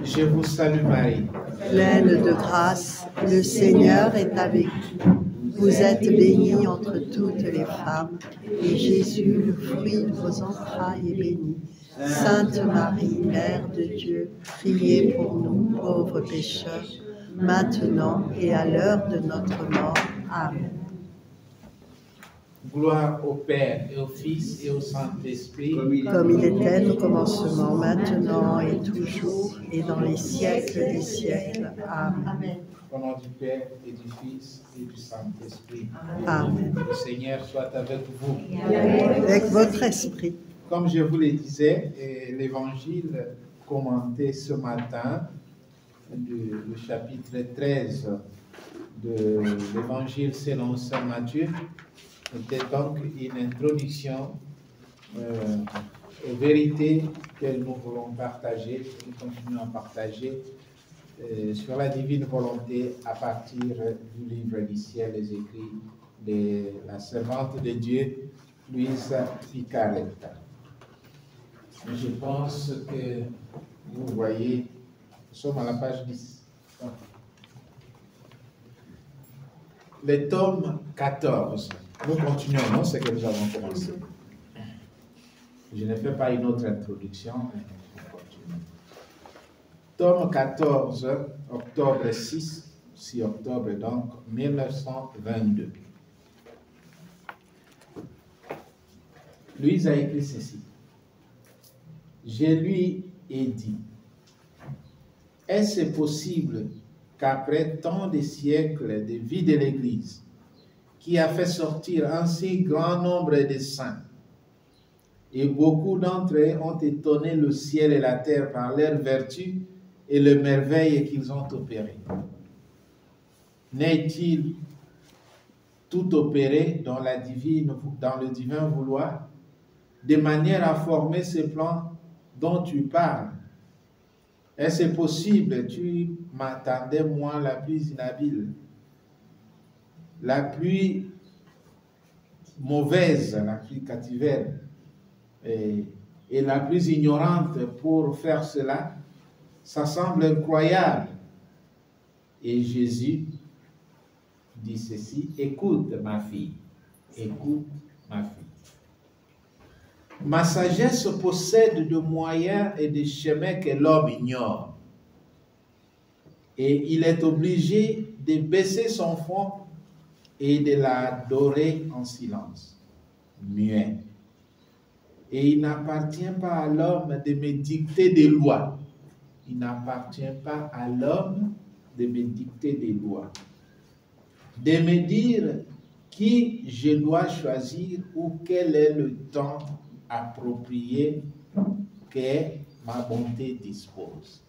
Je vous salue Marie, pleine de grâce, le Seigneur est avec vous. Vous êtes bénie entre toutes les femmes, et Jésus, le fruit de vos entrailles, est béni. Sainte Marie, Mère de Dieu, priez pour nous, pauvres pécheurs, maintenant et à l'heure de notre mort. Amen. gloire au Père et au Fils et au Saint-Esprit, Comme il était au commencement, maintenant et toujours, et dans les siècles des siècles. Amen. au nom du Père et du Fils et du Saint-Esprit. Amen. Le Seigneur soit avec vous. Avec votre esprit. Comme je vous le disais, l'évangile commenté ce matin, le chapitre 13 de l'évangile selon saint Matthieu, était donc une introduction aux vérités que nous voulons partager, que nous continuons à partager sur la divine volonté à partir du livre du ciel, les écrits de la servante de Dieu, Louise Picaretta. Je pense que vous voyez, nous sommes à la page 10. Le tome 14. Nous continuons, non, ce que nous avons commencé. Je ne fais pas une autre introduction, mais nous continuons. Tome 14, octobre 6 octobre donc, 1922. Louise a écrit ceci. Je lui ai dit, est-ce possible qu'après tant de siècles de vie de l'Église, qui a fait sortir un si grand nombre de saints, et beaucoup d'entre eux ont étonné le ciel et la terre par leurs vertus et les merveilles qu'ils ont opérées, n'est-il tout opéré dans le divin vouloir, de manière à former ce plan dont tu parles? Est-ce possible? Tu m'attendais, moi, la plus inhabile, la plus mauvaise, la plus cativelle et la plus ignorante pour faire cela? Ça semble incroyable. Et Jésus dit ceci, écoute ma fille, écoute ma fille. Ma sagesse possède de moyens et de chemins que l'homme ignore. Et il est obligé de baisser son front et de l'adorer en silence, muet. Et il n'appartient pas à l'homme de me dicter des lois. Il n'appartient pas à l'homme de me dicter des lois. De me dire qui je dois choisir ou quel est le temps approprié que ma bonté dispose.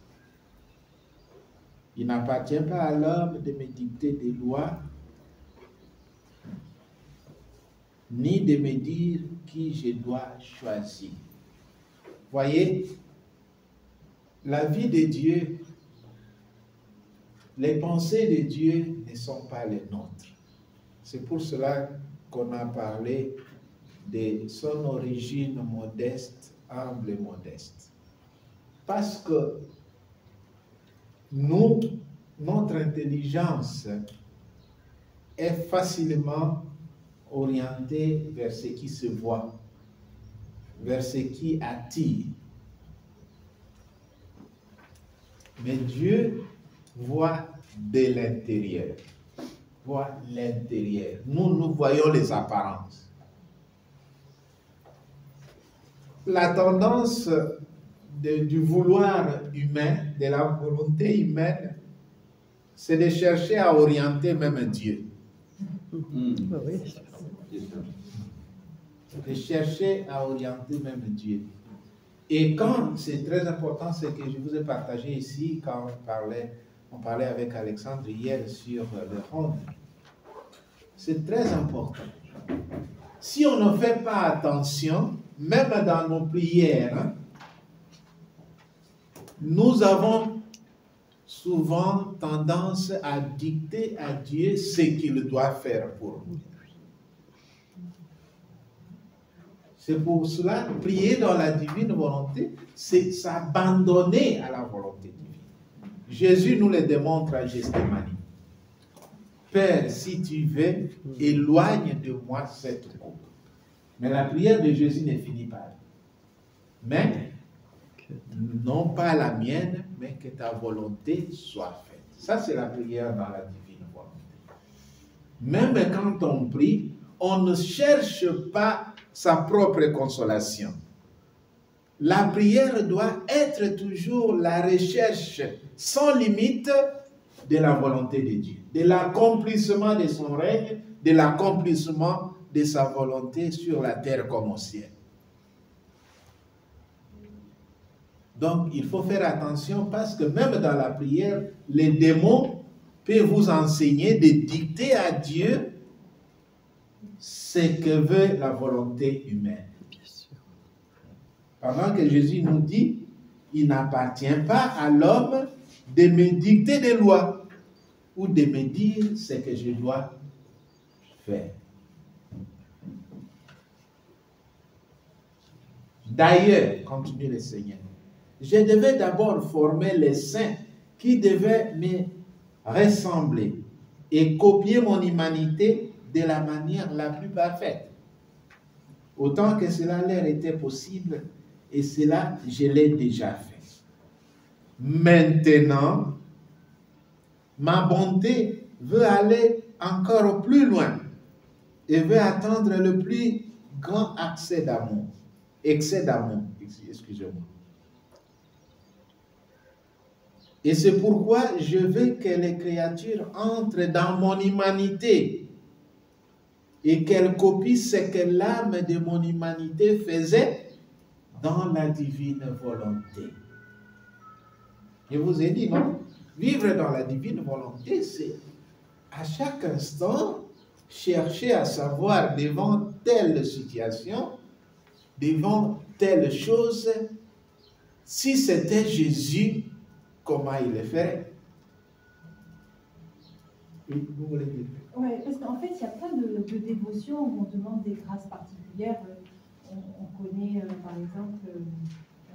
Il n'appartient pas à l'homme de me dicter des lois, ni de me dire qui je dois choisir. Voyez, la vie de Dieu, les pensées de Dieu ne sont pas les nôtres. C'est pour cela qu'on a parlé de son origine modeste, humble et modeste. Parce que notre intelligence est facilement orientée vers ce qui se voit, vers ce qui attire. Mais Dieu voit de l'intérieur, voit l'intérieur. Nous voyons les apparences. La tendance du vouloir humain, de la volonté humaine, c'est de chercher à orienter même Dieu. De chercher à orienter même Dieu. Et quand, c'est très important, ce que je vous ai partagé ici, quand on parlait avec Alexandre hier sur le ronde, c'est très important. Si on ne fait pas attention, même dans nos prières, nous avons souvent tendance à dicter à Dieu ce qu'il doit faire pour nous. C'est pour cela que prier dans la divine volonté, c'est s'abandonner à la volonté divine. Jésus nous le démontre à Gethsémani. Père, si tu veux, éloigne de moi cette coupe. Mais la prière de Jésus ne finit pas là. Mais, non pas la mienne, mais que ta volonté soit faite. Ça, c'est la prière dans la divine volonté. Même quand on prie, on ne cherche pas sa propre consolation. La prière doit être toujours la recherche sans limite de la volonté de Dieu, de l'accomplissement de son règne, de l'accomplissement de sa volonté sur la terre comme au ciel. Donc, il faut faire attention parce que même dans la prière, les démons peuvent vous enseigner de dicter à Dieu ce que veut la volonté humaine. Pendant que Jésus nous dit, il n'appartient pas à l'homme de me dicter des lois ou de me dire ce que je dois faire. D'ailleurs, continue le Seigneur, je devais d'abord former les saints qui devaient me ressembler et copier mon humanité de la manière la plus parfaite. Autant que cela leur était possible, et cela, je l'ai déjà fait. Maintenant, ma bonté veut aller encore plus loin et veut attendre le plus grand excès d'amour, excusez-moi. Et c'est pourquoi je veux que les créatures entrent dans mon humanité et qu'elles copient ce que l'âme de mon humanité faisait dans la divine volonté. Je vous ai dit, non? Vivre dans la divine volonté, c'est à chaque instant chercher à savoir devant telle situation, devant telle chose, si c'était Jésus, comment il le ferait? Oui, vous voulez dire? Oui, parce qu'en fait, il y a plein de dévotions où on demande des grâces particulières. On connaît, par exemple,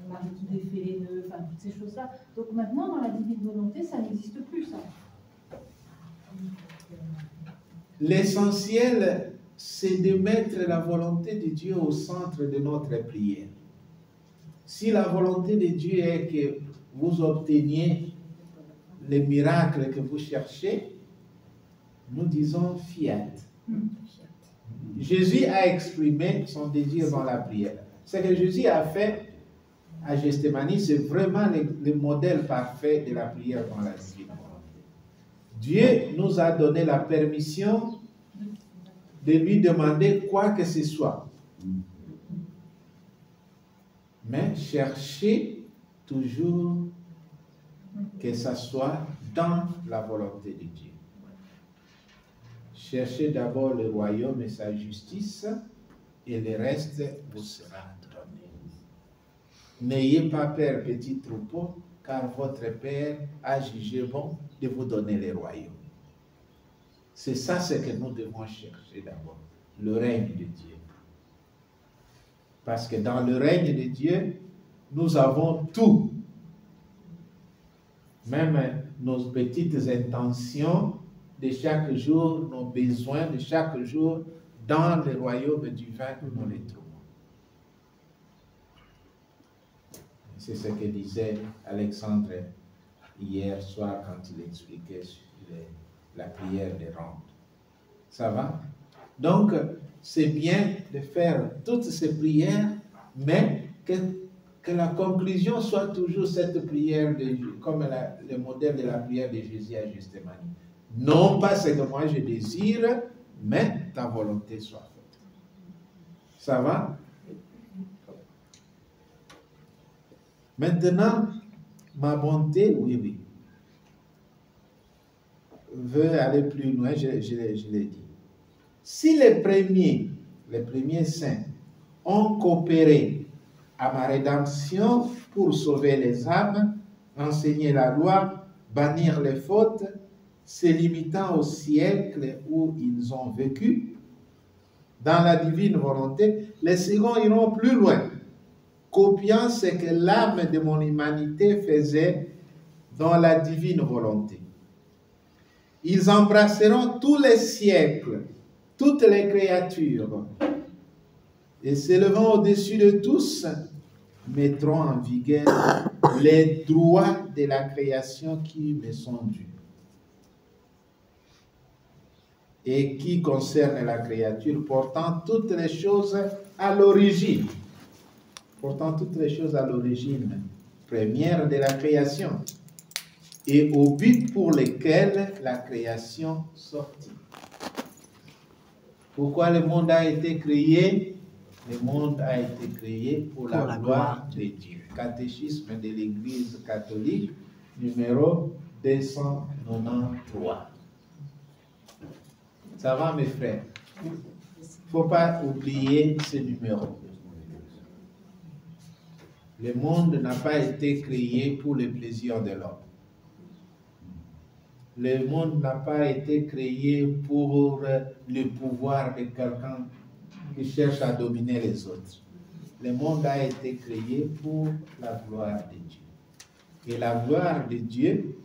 Marie qui défait les nœuds, enfin, toutes ces choses-là. Donc maintenant, dans la divine volonté, ça n'existe plus, ça. L'essentiel, c'est de mettre la volonté de Dieu au centre de notre prière. Si la volonté de Dieu est que vous obteniez les miracles que vous cherchez, nous disons fiat. Jésus a exprimé son désir dans la prière. Ce que Jésus a fait à Gethsémani, c'est vraiment le modèle parfait de la prière dans la divine volonté. Dieu nous a donné la permission de lui demander quoi que ce soit. Mais cherchez toujours que ça soit dans la volonté de Dieu. Cherchez d'abord le royaume et sa justice, et le reste vous sera donné. N'ayez pas peur, petit troupeau, car votre Père a jugé bon de vous donner le royaume. C'est ça ce que nous devons chercher d'abord, le règne de Dieu. Parce que dans le règne de Dieu, nous avons tout. Même nos petites intentions de chaque jour, nos besoins de chaque jour, dans le royaume divin, nous les trouvons. C'est ce que disait Alexandre hier soir quand il expliquait sur la prière des rondes. Ça va? Donc, c'est bien de faire toutes ces prières, mais que la conclusion soit toujours cette prière, comme le modèle de la prière de Jésus à Gethsémani. Non pas ce que moi je désire, mais ta volonté soit faite. Ça va? Maintenant, ma bonté, oui, veut aller plus loin, je l'ai dit. Si les premiers saints ont coopéré à ma rédemption pour sauver les âmes, enseigner la loi, bannir les fautes, se limitant au siècle où ils ont vécu, dans la divine volonté, les seconds iront plus loin, copiant ce que l'âme de mon humanité faisait dans la divine volonté. Ils embrasseront tous les siècles, toutes les créatures, et s'élevant au-dessus de tous, mettront en vigueur les droits de la création qui me sont dus et qui concernent la créature, portant toutes les choses à l'origine. Portant toutes les choses à l'origine première de la création et au but pour lequel la création sortit. Pourquoi le monde a été créé? Le monde a été créé pour la gloire de Dieu. Catéchisme de l'Église catholique, numéro 293. Ça va, mes frères? Il ne faut pas oublier ce numéro. Le monde n'a pas été créé pour le plaisir de l'homme. Le monde n'a pas été créé pour le pouvoir de quelqu'un qui cherche à dominer les autres. Le monde a été créé pour la gloire de Dieu. Et la gloire de Dieu,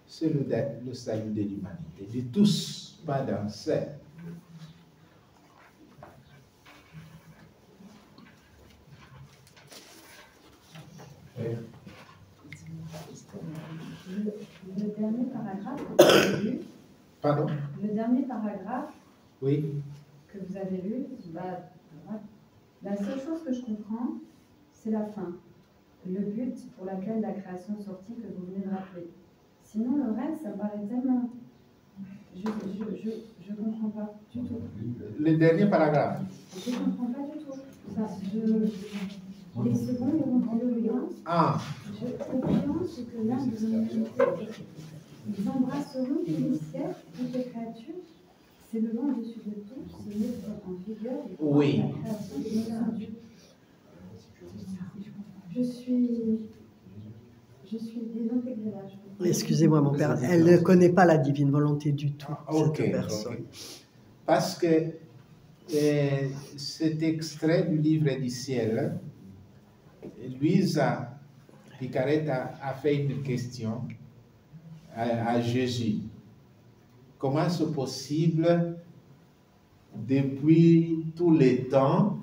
c'est le salut de l'humanité, de tous, pas d'un seul. Le dernier paragraphe que vous avez lu. Pardon? Le dernier paragraphe. Oui. Que vous avez lu, la seule chose que je comprends, c'est la fin. Le but pour lequel la création sortit que vous venez de rappeler. Sinon, le reste, ça me paraît tellement... Je ne comprends pas du tout. Le dernier paragraphe. Je ne comprends pas du tout. Ça, les secondes iront de l'urgence. Ah. Je comprends ce que l'âme de l'humanité. Ils embrasseront tous les siècles, toutes les créatures, s'élevant au-dessus de tout, se mettre en vigueur et oui. La création de Dieu. Je suis désintégrée là. Excusez-moi, mon père, elle ne connaît pas la divine volonté du tout, cette personne. Okay. Parce que cet extrait du livre du ciel, Louisa Picaret a fait une question à Jésus. Comment c'est possible, depuis tous les temps,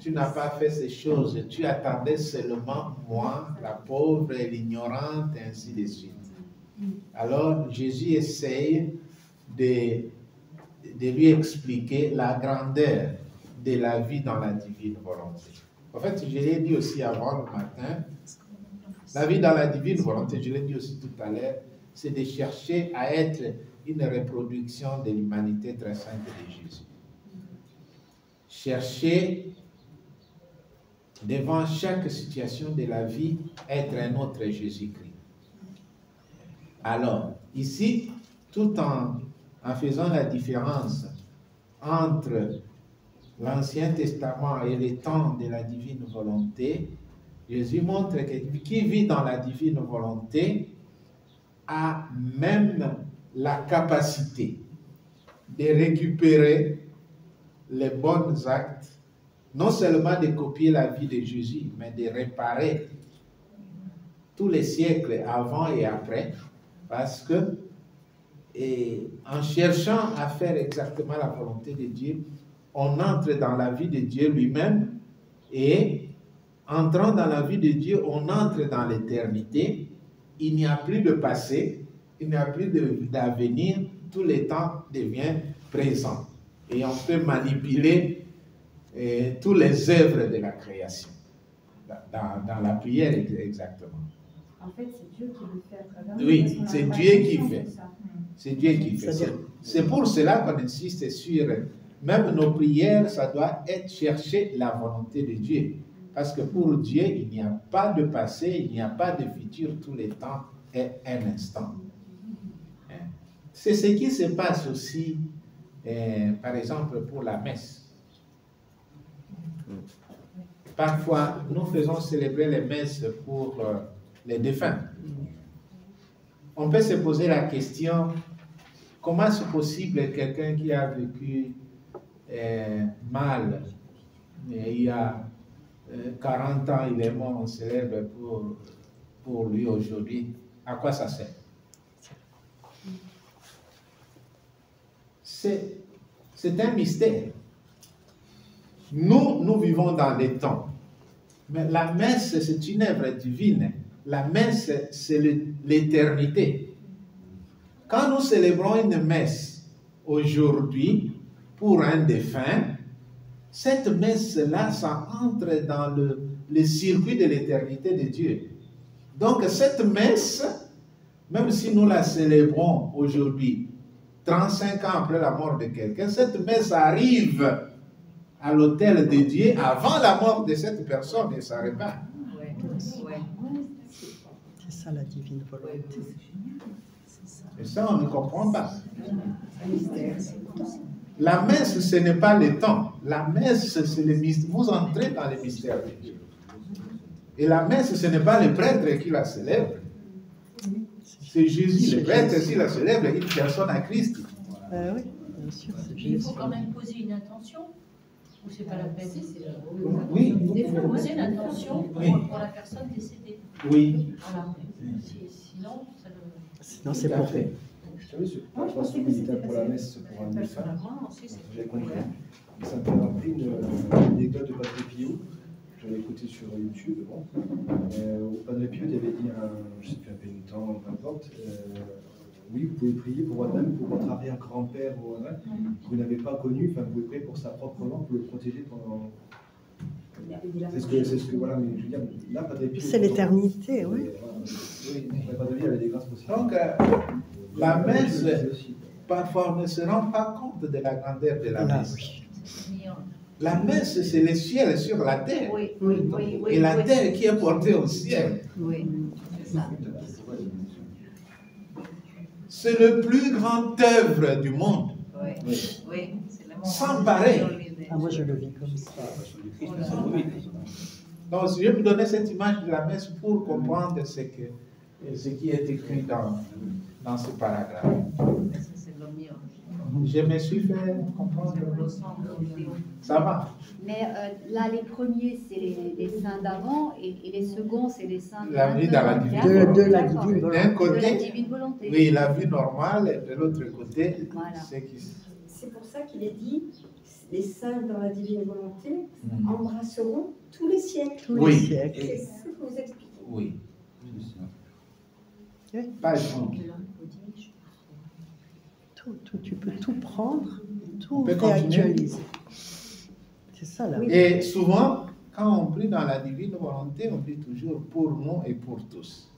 tu n'as pas fait ces choses, tu attendais seulement moi, la pauvre et l'ignorante, et ainsi de suite. Alors Jésus essaye de lui expliquer la grandeur de la vie dans la divine volonté. En fait, je l'ai dit aussi avant le matin, la vie dans la divine volonté, je l'ai dit aussi tout à l'heure, c'est de chercher à être une reproduction de l'humanité très sainte de Jésus. Chercher devant chaque situation de la vie, être un autre Jésus-Christ. Alors, ici, tout en faisant la différence entre l'Ancien Testament et les temps de la divine volonté, Jésus montre que qui vit dans la divine volonté a même la capacité de récupérer les bons actes, non seulement de copier la vie de Jésus, mais de réparer tous les siècles avant et après, parce que en cherchant à faire exactement la volonté de Dieu, on entre dans la vie de Dieu lui-même, et entrant dans la vie de Dieu, on entre dans l'éternité. Il n'y a plus de passé, il n'y a plus d'avenir, tout le temps devient présent. Et on peut manipuler toutes les œuvres de la création, dans la prière exactement. En fait, c'est Dieu qui le fait à travers nous. Oui, c'est Dieu qui fait. C'est Dieu qui fait. C'est pour cela qu'on insiste sur, même nos prières, ça doit être chercher la volonté de Dieu. Parce que pour Dieu, il n'y a pas de passé, il n'y a pas de futur, tout le temps est un instant. C'est ce qui se passe aussi, par exemple, pour la messe. Parfois, nous faisons célébrer les messes pour les défunts. On peut se poser la question, comment c'est possible quelqu'un qui a vécu mal, il y a 40 ans, il est mort, on célèbre pour lui aujourd'hui. à quoi ça sert? C'est un mystère. Nous vivons dans les temps. Mais la messe, c'est une œuvre divine. La messe, c'est l'éternité. Quand nous célébrons une messe aujourd'hui pour un défunt, cette messe-là, ça entre dans le circuit de l'éternité de Dieu. Donc cette messe, même si nous la célébrons aujourd'hui, 35 ans après la mort de quelqu'un, cette messe arrive à l'autel de Dieu avant la mort de cette personne et ça repart. C'est ça la divine volonté. Et ça, on ne comprend pas. La messe, ce n'est pas le temps. La messe, c'est le mystère. Vous entrez dans le mystère de Dieu. Et la messe, ce n'est pas le prêtre qui la célèbre. C'est Jésus. Le prêtre, s'il la célèbre, il personne à Christ. Oui, bien sûr, c'est Jésus. Il faut quand même poser une intention. Ou c'est pas la peine? Oui. Il faut poser l'intention pour la personne décédée. Oui. Voilà. Sinon, ça ne... Sinon, c'est pas fait. Je savais ce que militaire pour la messe pour un défunt. J'ai compris. Ça me fait rappeler une anecdote de Padre Pio. J'avais écouté sur YouTube. Bon. Padre Pio avait dit je ne sais plus, un pénitent, peu importe. Oui, vous pouvez prier pour votre-même, pour votre arrière-grand-père, que vous n'avez pas connu. Enfin, vous pouvez prier pour sa propre langue, pour le protéger pendant. C'est ce que voilà, mais je veux dire, là, Padre Pio. C'est l'éternité, oui. Oui, Padre Pio avait des grâces possibles. Donc, la messe, parfois, on ne se rend pas compte de la grandeur de la messe. La messe, c'est le ciel sur la terre. Et la terre qui est portée au ciel. C'est le plus grand œuvre du monde. Sans pareil. Ah, moi, je le vis comme ça. Donc, je vais me donner cette image de la messe pour comprendre ce qui est écrit dans ce paragraphe. Je me suis fait comprendre. Ça va. Mais là, les premiers, c'est les saints d'avant et les seconds, c'est les saints La vie dans la divine de la divine volonté. D'un de côté, la divine volonté. oui, la vie normale, et de l'autre côté, Voilà. c'est qui. C'est pour ça qu'il est dit, les saints dans la divine volonté embrasseront tous les siècles. Tous Oui. les siècles. C'est ça que vous expliquez. Oui. Oui. Pas tout. Tout, tu peux tout prendre, tout On peut continuer. réactualiser. C'est ça là. Et souvent, quand on prie dans la divine volonté, on dit toujours pour nous et pour tous.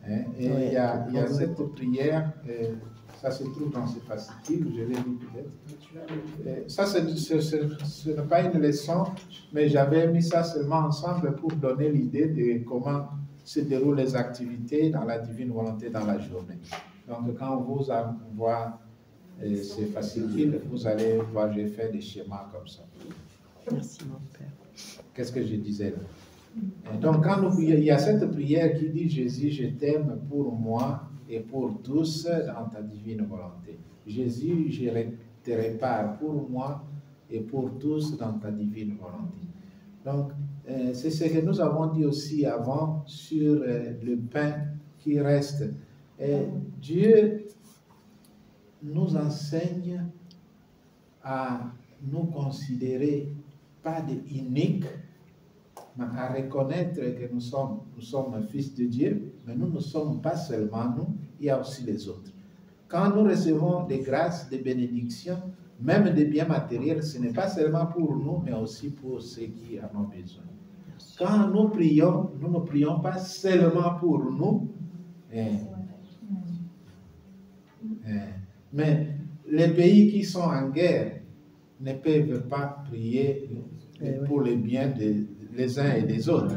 Hein? Et Oui, il y a pour nous. cette prière, ça se trouve dans ce fascicule, je l'ai lu peut-être. Ça, ce n'est pas une leçon, mais j'avais mis ça seulement ensemble pour donner l'idée de comment se déroulent les activités dans la divine volonté dans la journée. Donc, quand vous envoie ces fascicules, vous allez voir, j'ai fait des schémas comme ça. Merci, mon Père. Qu'est-ce que je disais là? Et donc, quand il y a cette prière qui dit « Jésus, je t'aime pour moi et pour tous dans ta divine volonté. Jésus, je te répare pour moi et pour tous dans ta divine volonté. » Donc, c'est ce que nous avons dit aussi avant sur le pain qui reste. Dieu nous enseigne à nous considérer pas d'uniques, mais à reconnaître que nous sommes fils de Dieu, mais nous ne sommes pas seulement nous, il y a aussi les autres. Quand nous recevons des grâces, des bénédictions, même des biens matériels, ce n'est pas seulement pour nous, mais aussi pour ceux qui en ont besoin. Quand nous prions, nous ne prions pas seulement pour nous, mais les pays qui sont en guerre ne peuvent pas prier pour le bien des uns et des autres.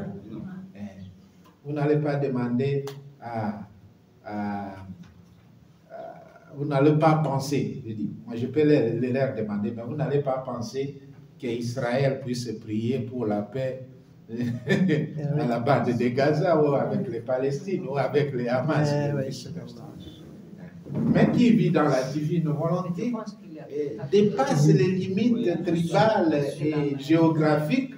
Vous n'allez pas demander vous n'allez pas penser, je dis, moi je peux leur demander, mais vous n'allez pas penser qu'Israël puisse prier pour la paix à la base de Gaza ou avec les Palestines ou avec les Hamas. Mais qui vit dans la divine volonté dépasse les limites tribales et géographiques.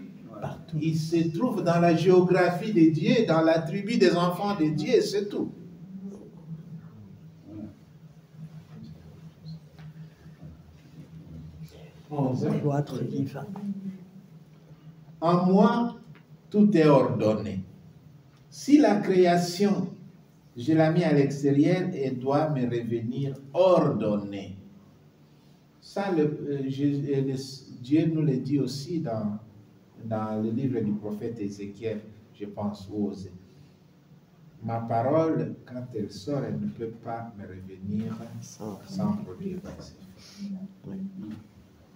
Il se trouve dans la géographie de Dieu, dans la tribu des enfants de Dieu, c'est tout. 11. Cloître divin. En moi, tout est ordonné. Si la création, je la mis à l'extérieur, elle doit me revenir ordonnée. Ça, Dieu nous le dit aussi dans le livre du prophète Ézéchiel, je pense, Osée. Ma parole, quand elle sort, elle ne peut pas me revenir sans produire d'effet.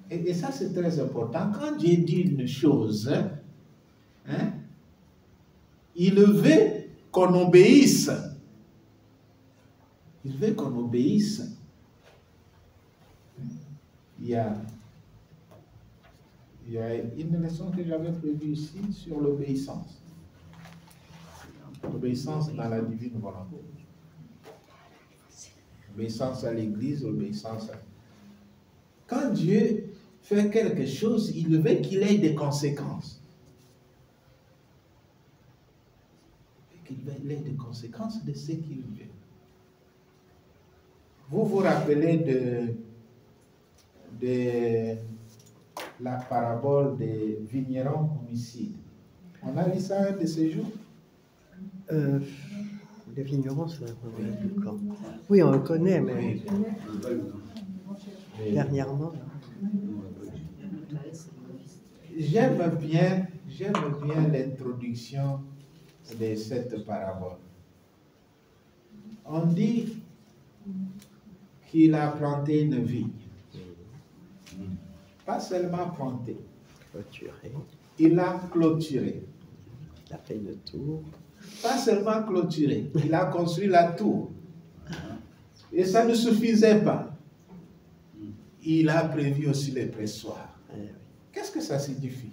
Et ça, c'est très important. Quand Dieu dit une chose, il veut qu'on obéisse. Il veut qu'on obéisse. Il y a une leçon que j'avais prévue ici sur l'obéissance. L'obéissance dans la divine volonté. Obéissance à l'Église, obéissance à... Quand Dieu fait quelque chose, il veut qu'il ait des conséquences. Qu'il ait des conséquences de ce qu'il veut. Vous vous rappelez de la parabole des vignerons homicides. On a lu ça un de ces jours? Les vignerons, c'est quand? Oui, on le connaît, mais dernièrement. J'aime bien l'introduction de cette parabole. On dit qu'il a planté une vigne. Pas seulement planté. Clôturé. Il a clôturé. Il a fait une tour. Pas seulement clôturé, il a construit la tour. Et ça ne suffisait pas. Il a prévu aussi les pressoirs. Qu'est-ce que ça signifie?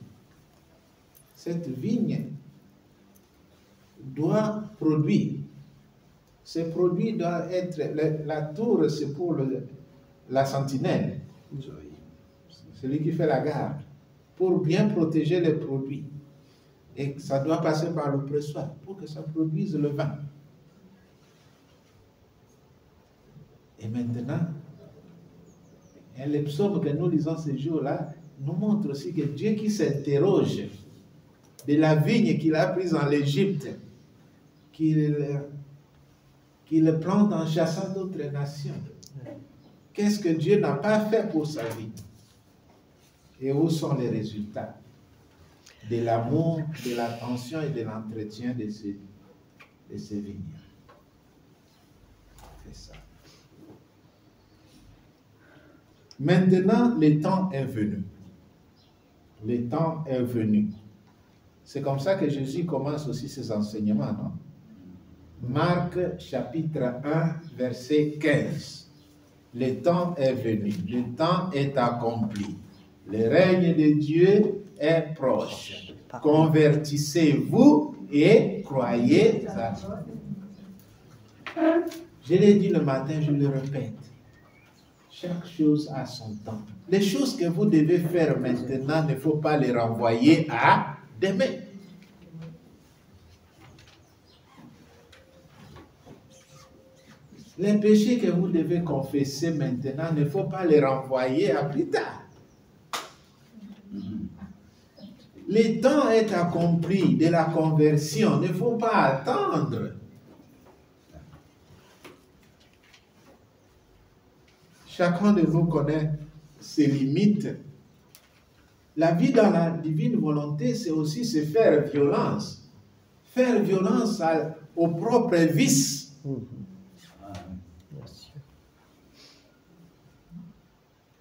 Cette vigne doit produire. Ce produit doit être... La tour, c'est pour la sentinelle. Celui qui fait la garde. Pour bien protéger les produits. Et ça doit passer par le pressoir pour que ça produise le vin. Et maintenant, les psaumes que nous lisons ces jours-là nous montrent aussi que Dieu qui s'interroge de la vigne qu'il a prise en Égypte, qu'il plante en chassant d'autres nations. Qu'est-ce que Dieu n'a pas fait pour sa vie? Et où sont les résultats de l'amour, de l'attention et de l'entretien de ces vignes? C'est ça. Maintenant, le temps est venu. Le temps est venu. C'est comme ça que Jésus commence aussi ses enseignements, non? Marc chapitre 1, verset 15. Le temps est venu, le temps est accompli. Le règne de Dieu est proche. Convertissez-vous et croyez à Dieu. Je l'ai dit le matin, je le répète. Chaque chose a son temps. Les choses que vous devez faire maintenant, il ne faut pas les renvoyer à demain. Les péchés que vous devez confesser maintenant, il ne faut pas les renvoyer à plus tard. Le temps est accompli de la conversion, il ne faut pas attendre. Chacun de nous connaît ses limites. La vie dans la divine volonté, c'est aussi se faire violence. Faire violence aux propres vices.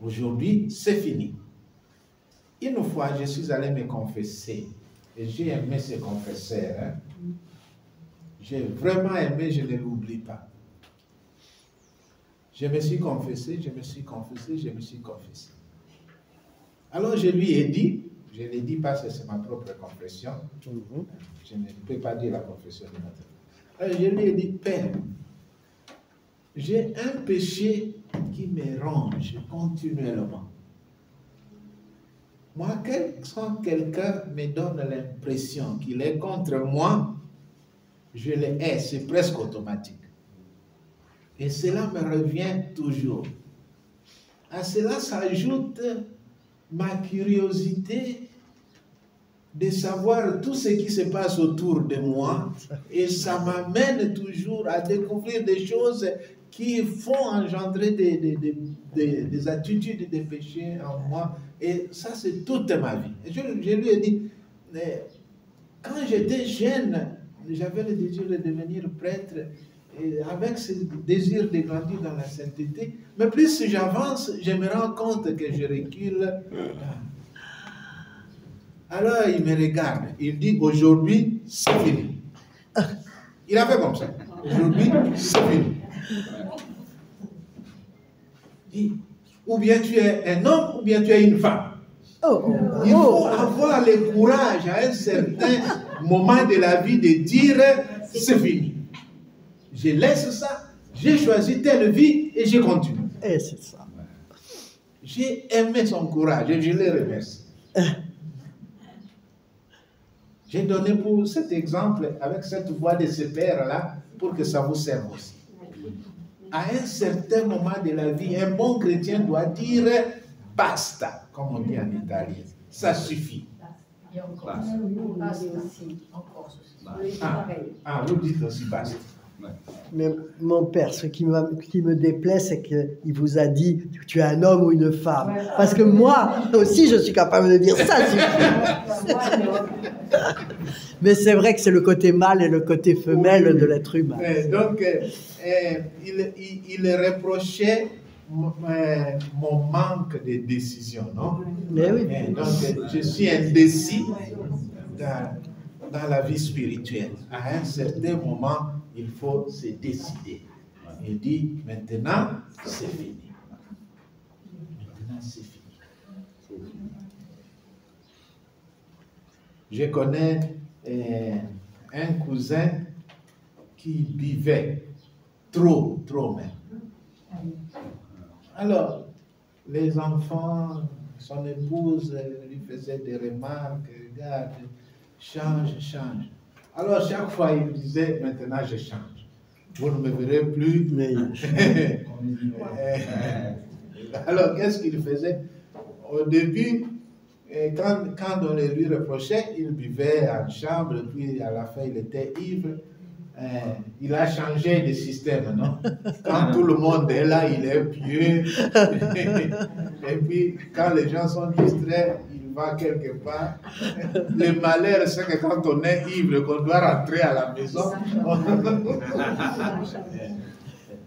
Aujourd'hui, c'est fini. Une fois, je suis allé me confesser. Et j'ai aimé ce confesseur. Hein? J'ai vraiment aimé, je ne l'oublie pas. Je me suis confessé, je me suis confessé, je me suis confessé. Alors je lui ai dit, je ne l'ai dit parce que c'est ma propre confession. Je ne peux pas dire la confession de notre. Alors je lui ai dit, Père, j'ai un péché qui me ronge continuellement. Moi, quand quelqu'un me donne l'impression qu'il est contre moi, je le hais, c'est presque automatique. Et cela me revient toujours. À cela s'ajoute ma curiosité de savoir tout ce qui se passe autour de moi, et ça m'amène toujours à découvrir des choses qui font engendrer des attitudes de péché en moi, et ça c'est toute ma vie. Et je lui ai dit, quand j'étais jeune, j'avais le désir de devenir prêtre, et avec ce désir de grandir dans la sainteté, mais plus j'avance, je me rends compte que je recule. Alors il me regarde, il dit, aujourd'hui, c'est fini. Il a fait comme ça. Aujourd'hui, c'est fini. Il dit, ou bien tu es un homme, ou bien tu es une femme. Il faut avoir le courage à un certain moment de la vie de dire, c'est fini. Je laisse ça, j'ai choisi telle vie et je continue. Et c'est ça. J'ai aimé son courage et je le remercie. J'ai donné pour cet exemple avec cette voix de ce père-là pour que ça vous serve aussi. À un certain moment de la vie, un bon chrétien doit dire basta, comme on dit en italien. Ça suffit. Et encore. Vous dites aussi basta. Mais mon père, ce qui me déplaît, c'est qu'il vous a dit tu es un homme ou une femme. Parce que moi aussi, je suis capable de dire ça. Mais c'est vrai que c'est le côté mâle et le côté femelle de l'être humain. Donc, il reprochait mon manque de décision, non? Mais oui. Donc, je suis indécis dans la vie spirituelle. À un certain moment, il faut se décider. Il dit, maintenant, c'est fini. Maintenant, c'est fini. Je connais un cousin qui buvait trop même. Alors, les enfants, son épouse lui faisait des remarques, regarde, change. Alors, chaque fois, il disait, maintenant, je change. Vous ne me verrez plus. Mais... Alors, qu'est-ce qu'il faisait? Au début, quand on lui reprochait, il buvait en chambre, puis à la fin, il était ivre. Il a changé de système, non? Quand tout le monde est là, il est pieux. Et puis, quand les gens sont distraits, il va quelque part. Le malheur, c'est que quand on est ivre, qu'on doit rentrer à la maison.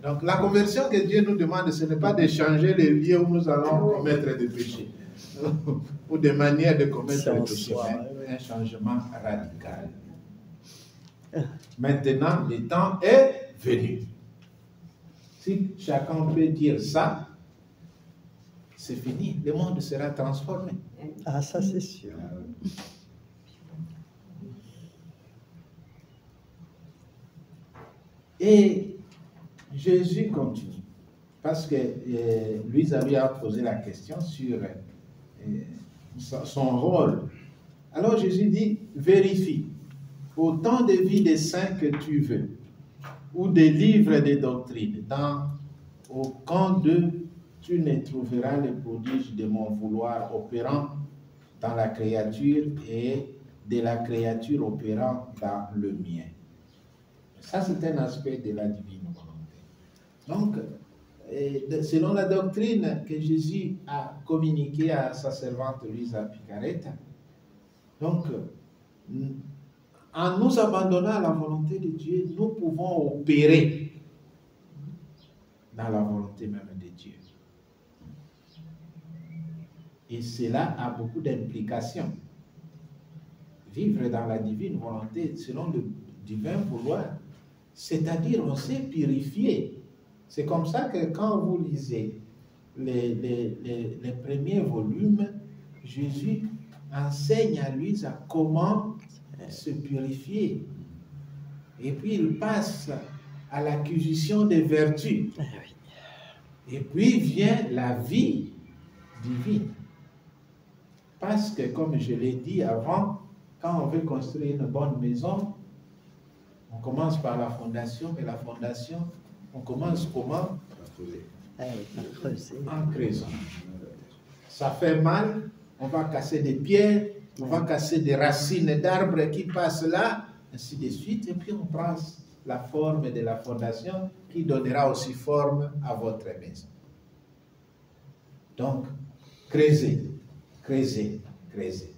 Donc, la conversion que Dieu nous demande, ce n'est pas de changer les lieux où nous allons commettre des péchés, ou des manières de commettre des péchés, mais un changement radical. Maintenant, le temps est venu. Si chacun peut dire ça, c'est fini. Le monde sera transformé. Ah, ça c'est sûr. Et Jésus continue. Parce que Louise lui a posé la question sur son rôle. Alors Jésus dit, vérifie. Autant de vies des saints que tu veux, ou des livres de doctrine, dans aucun d'eux tu ne trouveras le prodige de mon vouloir opérant dans la créature et de la créature opérant dans le mien. Ça, c'est un aspect de la divine volonté. Donc, selon la doctrine que Jésus a communiquée à sa servante Luisa Picaretta, donc, en nous abandonnant à la volonté de Dieu, nous pouvons opérer dans la volonté même de Dieu. Et cela a beaucoup d'implications. Vivre dans la divine volonté, selon le divin vouloir, c'est-à-dire on s'est purifié. C'est comme ça que quand vous lisez les premiers volumes, Jésus enseigne à lui à comment se purifier. Et puis il passe à l'acquisition des vertus. Et puis vient la vie divine. Parce que, comme je l'ai dit avant, quand on veut construire une bonne maison, on commence par la fondation, mais la fondation, on commence comment? En creusant. ça fait mal, on va casser des pierres, on va casser des racines d'arbres qui passent là, ainsi de suite, et puis on prend la forme de la fondation qui donnera aussi forme à votre maison. Donc, creusez, creusez, creusez.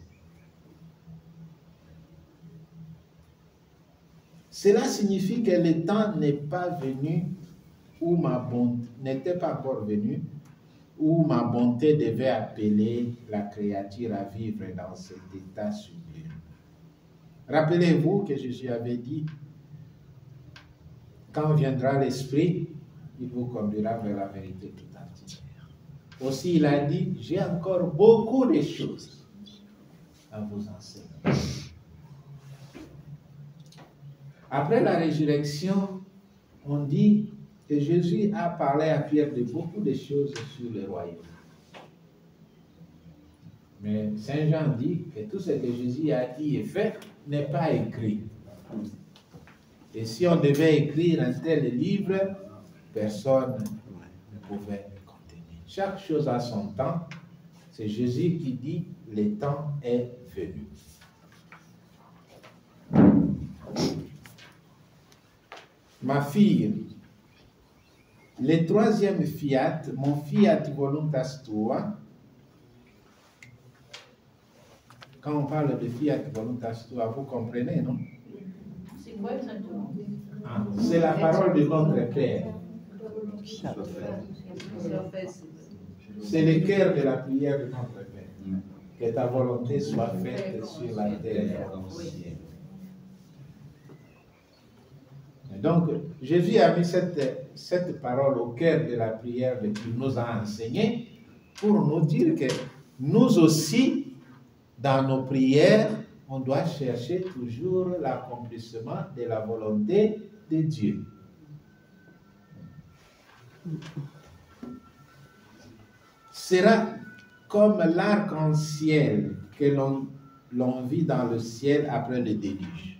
Cela signifie que le temps n'est pas venu où ma bonté n'était pas encore venu, où ma bonté devait appeler la créature à vivre dans cet état sublime. Rappelez-vous que Jésus avait dit, quand viendra l'Esprit, il vous conduira vers la vérité tout entière. Aussi, il a dit, j'ai encore beaucoup de choses à vous enseigner. Après la résurrection, on dit que Jésus a parlé à Pierre de beaucoup de choses sur le royaume. Mais Saint Jean dit que tout ce que Jésus a dit et fait n'est pas écrit. Et si on devait écrire un tel livre, personne ne pouvait le contenir. Chaque chose a son temps. C'est Jésus qui dit, le temps est venu. Ma fille, le troisième fiat, mon fiat voluntas tua, quand on parle de fiat voluntas tua, vous comprenez, non? C'est quoi exactement? C'est la parole de notre Père. C'est le cœur de la prière de notre Père. Que ta volonté soit faite sur la terre comme au ciel. Donc, Jésus a mis cette parole au cœur de la prière qu'il nous a enseignée pour nous dire que nous aussi, dans nos prières, on doit chercher toujours l'accomplissement de la volonté de Dieu. Sera comme l'arc-en-ciel que l'on vit dans le ciel après le déluge.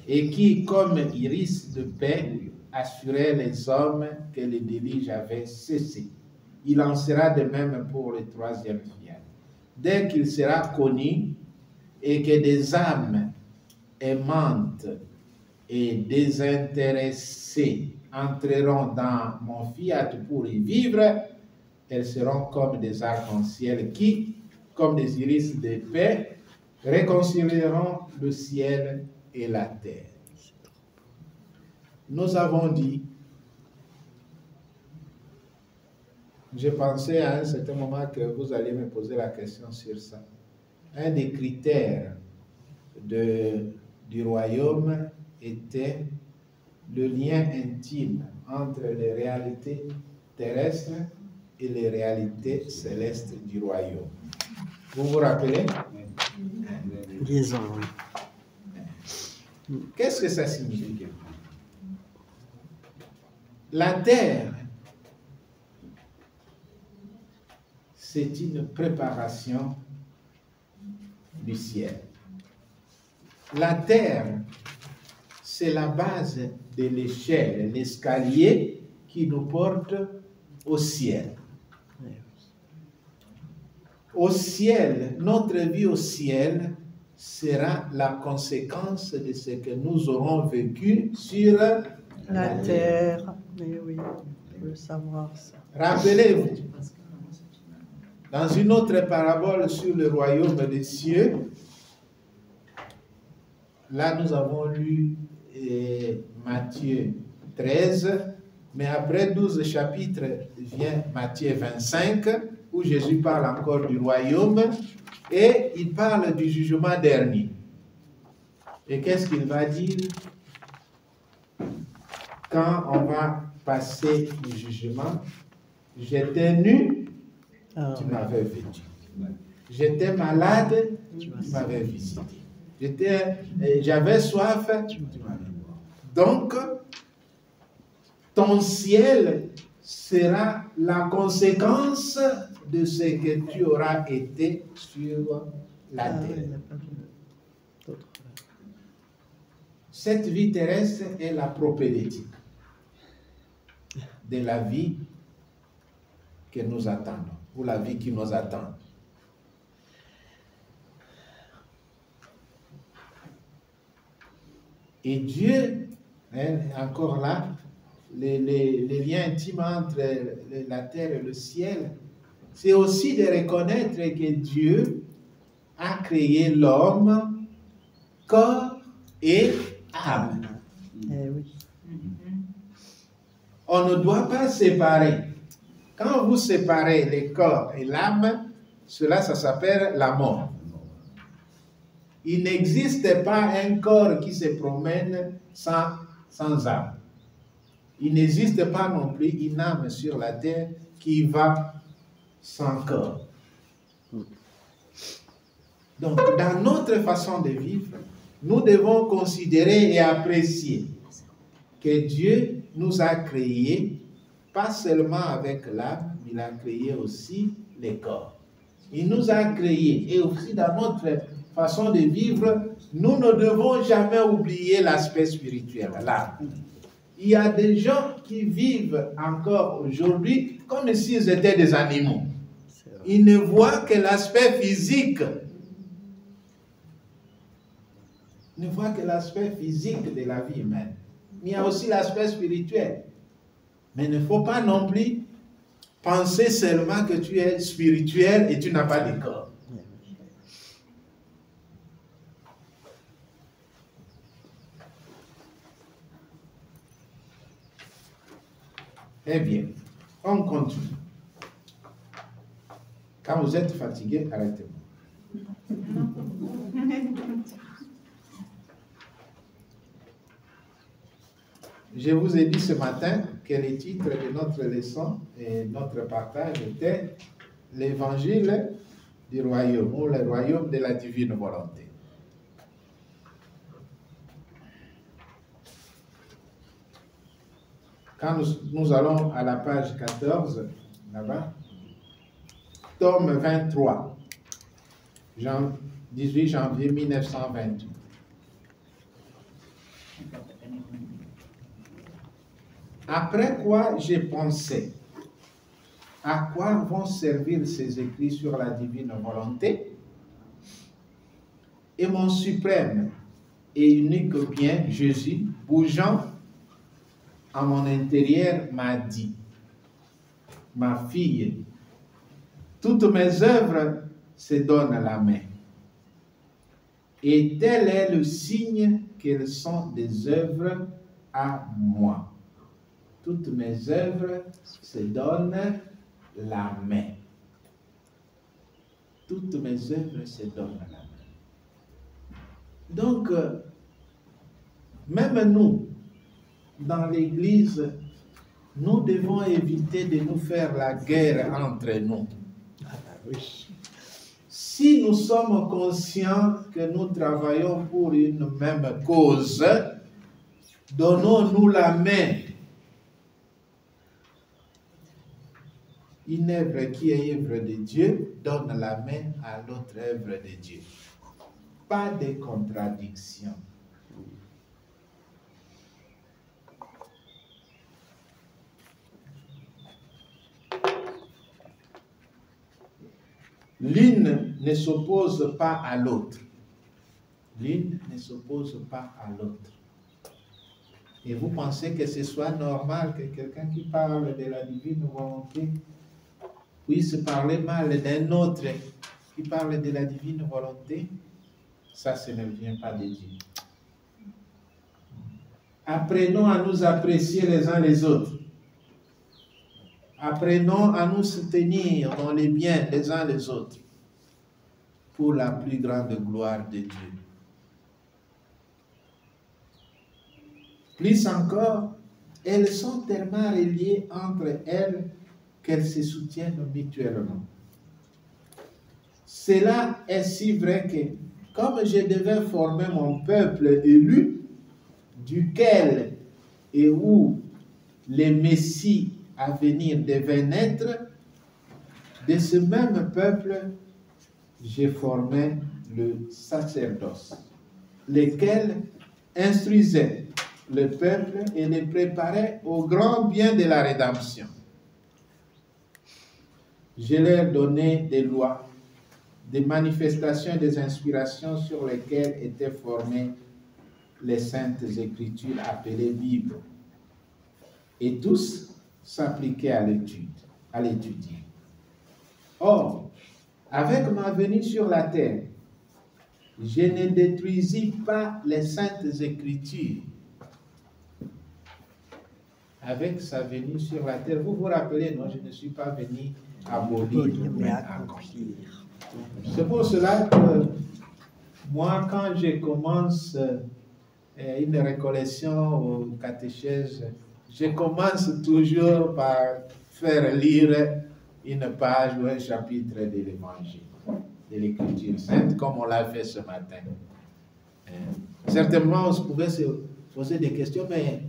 Et qui, comme iris de paix, assurait les hommes que le déluge avait cessé. Il en sera de même pour le troisième fiat. Dès qu'il sera connu et que des âmes aimantes et désintéressées entreront dans mon fiat pour y vivre, elles seront comme des arcs-en-ciel qui, comme des iris de paix, réconcilieront le ciel et la terre. Nous avons dit, je pensais à un certain moment que vous allez me poser la question sur ça. Un des critères du royaume était le lien intime entre les réalités terrestres et les réalités célestes du royaume. Vous vous rappelez? Liaison, oui. Qu'est-ce que ça signifie? La terre, c'est une préparation du ciel. La terre, c'est la base de l'échelle, l'escalier qui nous porte au ciel. Au ciel, notre vie au ciel sera la conséquence de ce que nous aurons vécu sur la terre. Mais oui, il faut le savoir ça. Rappelez-vous, dans une autre parabole sur le royaume des cieux, là nous avons lu Matthieu 13, mais après 12 chapitres vient Matthieu 25, où Jésus parle encore du royaume et il parle du jugement dernier. Et qu'est-ce qu'il va dire? Quand on va passer le jugement, j'étais nu, tu m'avais vêtu. J'étais malade, tu m'avais visité. J'avais soif, tu m'avais boire. Donc, ton ciel sera la conséquence de ce que tu auras été sur la terre. Cette vie terrestre est la propédétique de la vie que nous attendons, pour la vie qui nous attend. Et Dieu, hein, encore là, les liens intimes entre la terre et le ciel, c'est aussi de reconnaître que Dieu a créé l'homme, corps et âme. Eh oui. On ne doit pas séparer. Quand vous séparez le corps et l'âme, ça s'appelle la mort. Il n'existe pas un corps qui se promène sans âme. Il n'existe pas non plus une âme sur la terre qui va sans corps. Donc, dans notre façon de vivre, nous devons considérer et apprécier que Dieu nous a créés, pas seulement avec l'âme, mais il a créé aussi les corps. Il nous a créés, et aussi dans notre façon de vivre, nous ne devons jamais oublier l'aspect spirituel, l'âme. Il y a des gens qui vivent encore aujourd'hui comme s'ils étaient des animaux. Ils ne voient que l'aspect physique. Ils ne voient que l'aspect physique de la vie humaine. Mais il y a aussi l'aspect spirituel. Mais il ne faut pas non plus penser seulement que tu es spirituel et tu n'as pas de corps. Eh bien, on continue. Quand vous êtes fatigué, arrêtez-moi. Je vous ai dit ce matin que le titre de notre leçon et notre partage était l'Évangile du royaume ou le royaume de la divine volonté. Quand nous allons à la page 14, là-bas, tome 23, 18 janvier 1928. Après quoi j'ai pensé, à quoi vont servir ces écrits sur la divine volonté? Et mon suprême et unique bien, Jésus, bougeant à mon intérieur, m'a dit, ma fille, toutes mes œuvres se donnent la main. Et tel est le signe qu'elles sont des œuvres à moi. Toutes mes œuvres se donnent la main. Toutes mes œuvres se donnent la main. Donc, même nous, dans l'Église, nous devons éviter de nous faire la guerre entre nous. Oui. Si nous sommes conscients que nous travaillons pour une même cause, donnons-nous la main. Une œuvre qui est œuvre de Dieu donne la main à l'autre œuvre de Dieu. Pas de contradiction. L'une ne s'oppose pas à l'autre. L'une ne s'oppose pas à l'autre. Et vous pensez que ce soit normal que quelqu'un qui parle de la divine volonté puisse parler mal d'un autre qui parle de la divine volonté? Ça, ce ne vient pas de Dieu. Apprenons à nous apprécier les uns les autres. Apprenons à nous soutenir dans les biens les uns les autres pour la plus grande gloire de Dieu. Plus encore, elles sont tellement reliées entre elles qu'elles se soutiennent mutuellement. Cela est si vrai que, comme je devais former mon peuple élu, duquel et où les messies à venir devaient naître, de ce même peuple, j'ai formé le sacerdoce, lequel instruisait le peuple et les préparait au grand bien de la rédemption. Je leur donnais des lois, des manifestations et des inspirations sur lesquelles étaient formées les saintes écritures appelées Bible. Et tous s'appliquaient à l'étudier. Or, avec ma venue sur la terre, je ne détruisis pas les saintes écritures. Avec sa venue sur la terre, vous vous rappelez, non, je ne suis pas venu abolir, mais accomplir. C'est pour cela que moi, quand je commence une récollection ou une catéchèse, je commence toujours par faire lire une page ou un chapitre de l'Évangile, de l'Écriture sainte, comme on l'a fait ce matin. Certainement, on pouvait se poser des questions, mais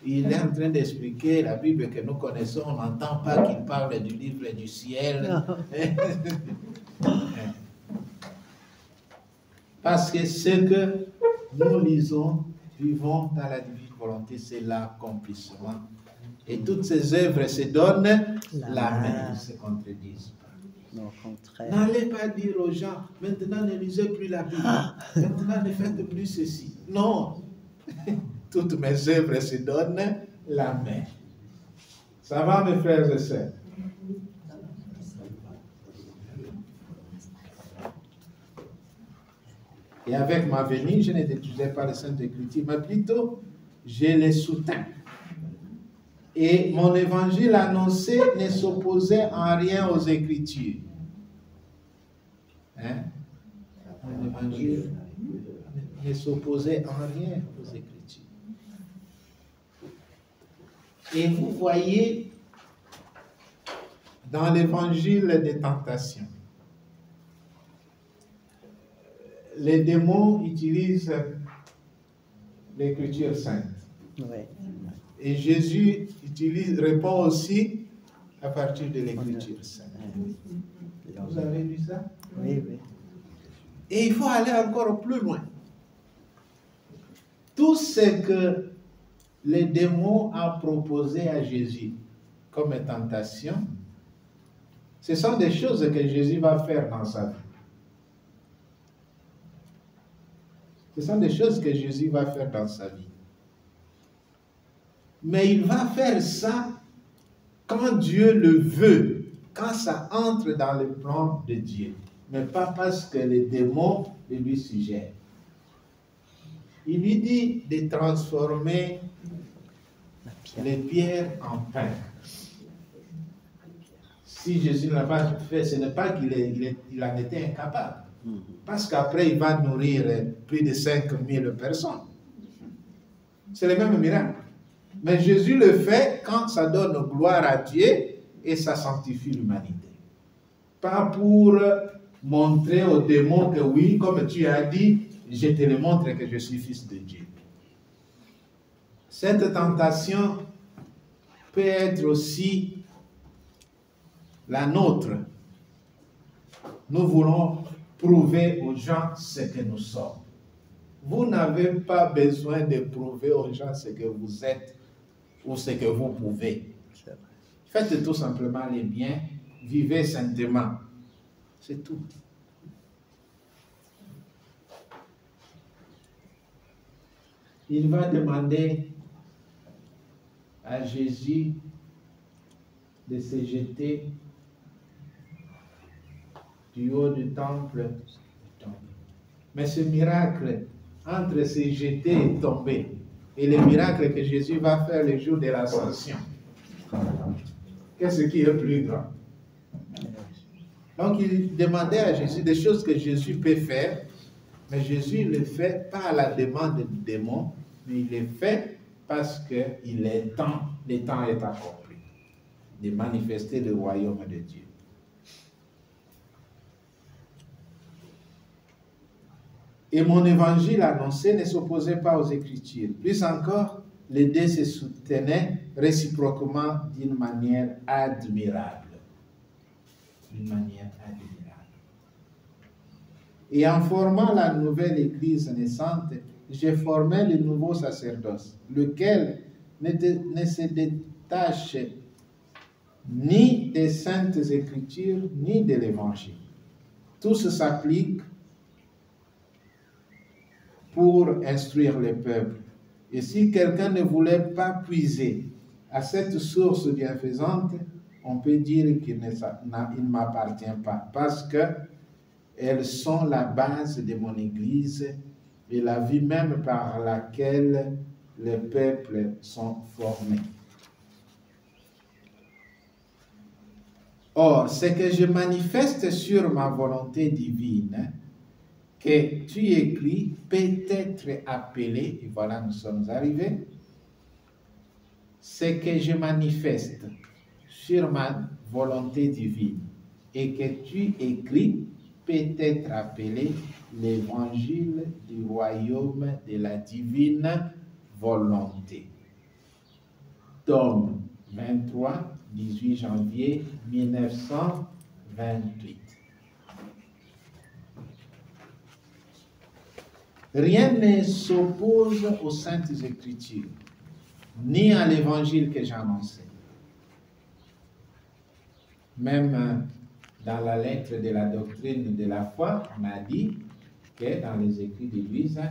il est en train d'expliquer la Bible que nous connaissons, on n'entend pas qu'il parle du livre du ciel. Parce que ce que nous lisons, vivons dans la divine volonté, c'est l'accomplissement. Et toutes ces œuvres se donnent la main, ils se contredisent. Non, au contraire. N'allez pas dire aux gens, maintenant ne lisez plus la Bible, maintenant ne faites plus ceci. Non, toutes mes œuvres se donnent la main. Ça va, mes frères et sœurs? Et avec ma venue, je ne détruisais pas les Saintes Écritures, mais plutôt, je les soutins. Et mon évangile annoncé ne s'opposait en rien aux Écritures. Hein? Mon évangile ne s'opposait en rien aux Écritures. Et vous voyez, dans l'évangile des tentations, les démons utilisent l'écriture sainte. Ouais. Et Jésus répond aussi à partir de l'écriture sainte. Vous avez vu ça? Oui, oui. Et il faut aller encore plus loin. Tout ce que les démons ont proposé à Jésus comme tentation, ce sont des choses que Jésus va faire dans sa vie. Ce sont des choses que Jésus va faire dans sa vie. Mais il va faire ça quand Dieu le veut, quand ça entre dans le plan de Dieu, mais pas parce que les démons le lui suggèrent. Il lui dit de transformer les pierres en pain. Si Jésus ne l'a pas fait, ce n'est pas qu'il en était incapable. Parce qu'après, il va nourrir plus de 5000 personnes. C'est le même miracle. Mais Jésus le fait quand ça donne gloire à Dieu et ça sanctifie l'humanité. Pas pour montrer aux démons que oui, comme tu as dit, je te le montre que je suis fils de Dieu. Cette tentation peut être aussi la nôtre. Nous voulons prouver aux gens ce que nous sommes. Vous n'avez pas besoin de prouver aux gens ce que vous êtes ou ce que vous pouvez. Faites tout simplement les biens, vivez saintement. C'est tout. Il va demander à Jésus de se jeter du haut du temple. Mais ce miracle, entre se jeter et tomber, et le miracle que Jésus va faire le jour de l'ascension, qu'est-ce qui est plus grand? Donc il demandait à Jésus des choses que Jésus peut faire, mais Jésus ne le fait pas à la demande du démon, mais il le fait parce que le temps est accompli de manifester le royaume de Dieu. Et mon évangile annoncé ne s'opposait pas aux Écritures. Plus encore, les deux se soutenaient réciproquement d'une manière admirable. D'une manière admirable. Et en formant la nouvelle Église naissante, j'ai formé le nouveau sacerdoce, lequel ne se détache ni des Saintes Écritures, ni de l'Évangile. Tout ça s'applique pour instruire le peuple. Et si quelqu'un ne voulait pas puiser à cette source bienfaisante, on peut dire qu'il ne m'appartient pas, parce qu'elles sont la base de mon Église et la vie même par laquelle les peuples sont formés. Or, ce que je manifeste sur ma volonté divine, que tu écris, peut être appelé, et voilà, nous sommes arrivés, ce que je manifeste sur ma volonté divine et que tu écris peut être appelé l'évangile du royaume de la divine volonté. Tome 23, 18 janvier 1928. Rien ne s'oppose aux Saintes Écritures, ni à l'évangile que j'annonçais. Même dans la lettre de la doctrine de la foi, on a dit que dans les écrits de l'Église,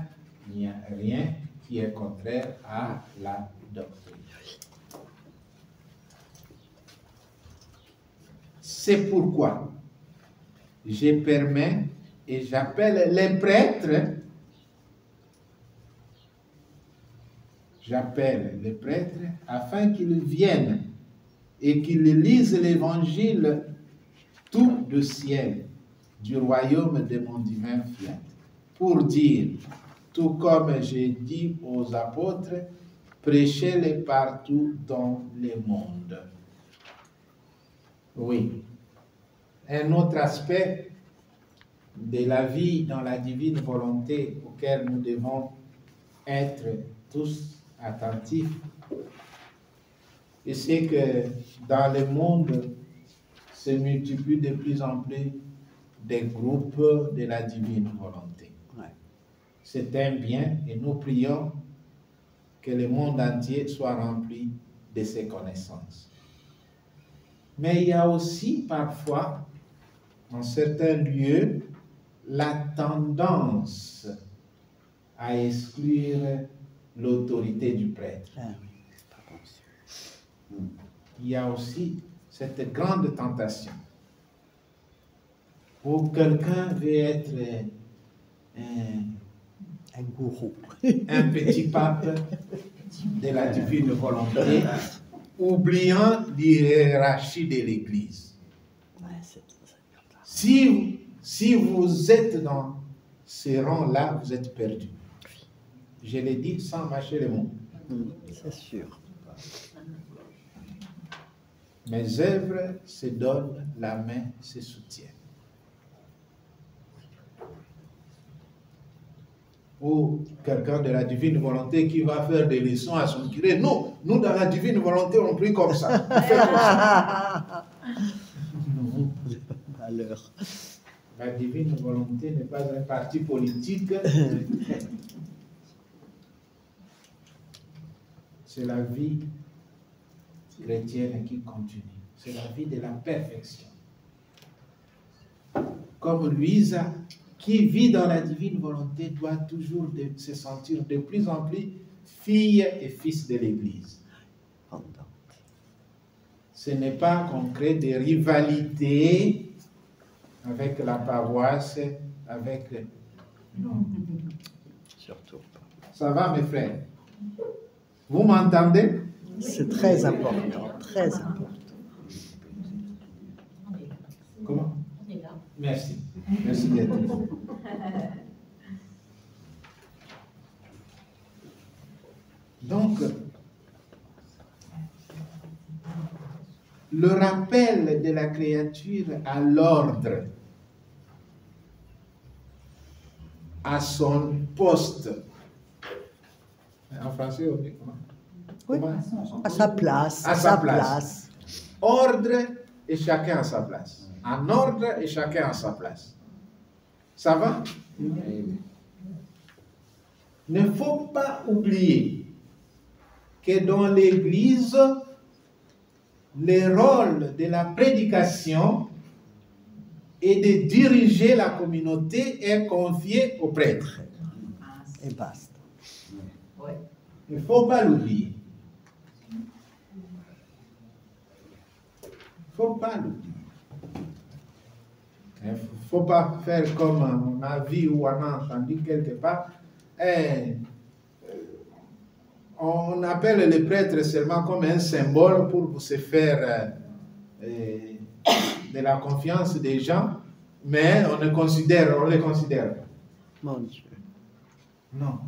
il n'y a rien qui est contraire à la doctrine. C'est pourquoi je permets et j'appelle les prêtres, afin qu'ils viennent et qu'ils lisent l'évangile tout du ciel, du royaume de mon divin fiat, pour dire, tout comme j'ai dit aux apôtres, prêchez-les partout dans le monde. Oui. Un autre aspect de la vie dans la divine volonté auquel nous devons être tous attentifs, et c'est que dans le monde se multiplient de plus en plus des groupes de la divine volonté. Ouais. C'est un bien et nous prions que le monde entier soit rempli de ces connaissances. Mais il y a aussi parfois, en certains lieux, la tendance à exclure l'autorité du prêtre. Il y a aussi cette grande tentation où quelqu'un veut être un gourou, un petit pape de la divine volonté, oubliant l'hiérarchie de l'Église. Si vous êtes dans ces rangs-là, vous êtes perdu. Je l'ai dit sans mâcher les mots. C'est sûr. Mes œuvres se donnent, la main se soutient. Ou quelqu'un de la divine volonté qui va faire des leçons à son curé. Non, nous dans la divine volonté, on prie comme ça. On fait comme ça. Alors. La divine volonté n'est pas un parti politique. C'est la vie chrétienne qui continue. C'est la vie de la perfection. Comme Louisa, qui vit dans la divine volonté, doit toujours se sentir de plus en plus fille et fils de l'Église. Ce n'est pas qu'on crée des rivalités avec la paroisse, avec... Non. Surtout pas. Ça va, mes frères? Vous m'entendez? C'est très important, très important. Comment? Merci. Merci d'être là. Donc, le rappel de la créature à l'ordre, à son poste. En français, on dit comment? Oui, à sa place. À sa place. Ordre et chacun à sa place. En ordre et chacun à sa place. Ça va? Il ne faut pas oublier que dans l'Église, le rôle de la prédication et de diriger la communauté est confié au prêtre. Et basta. Il ne faut pas l'oublier. Il ne faut pas l'oublier. Il ne faut pas faire comme on a vu ou on a entendu quelque part. On appelle les prêtres seulement comme un symbole pour se faire de la confiance des gens, mais on les considère pas. Mon Dieu. Non.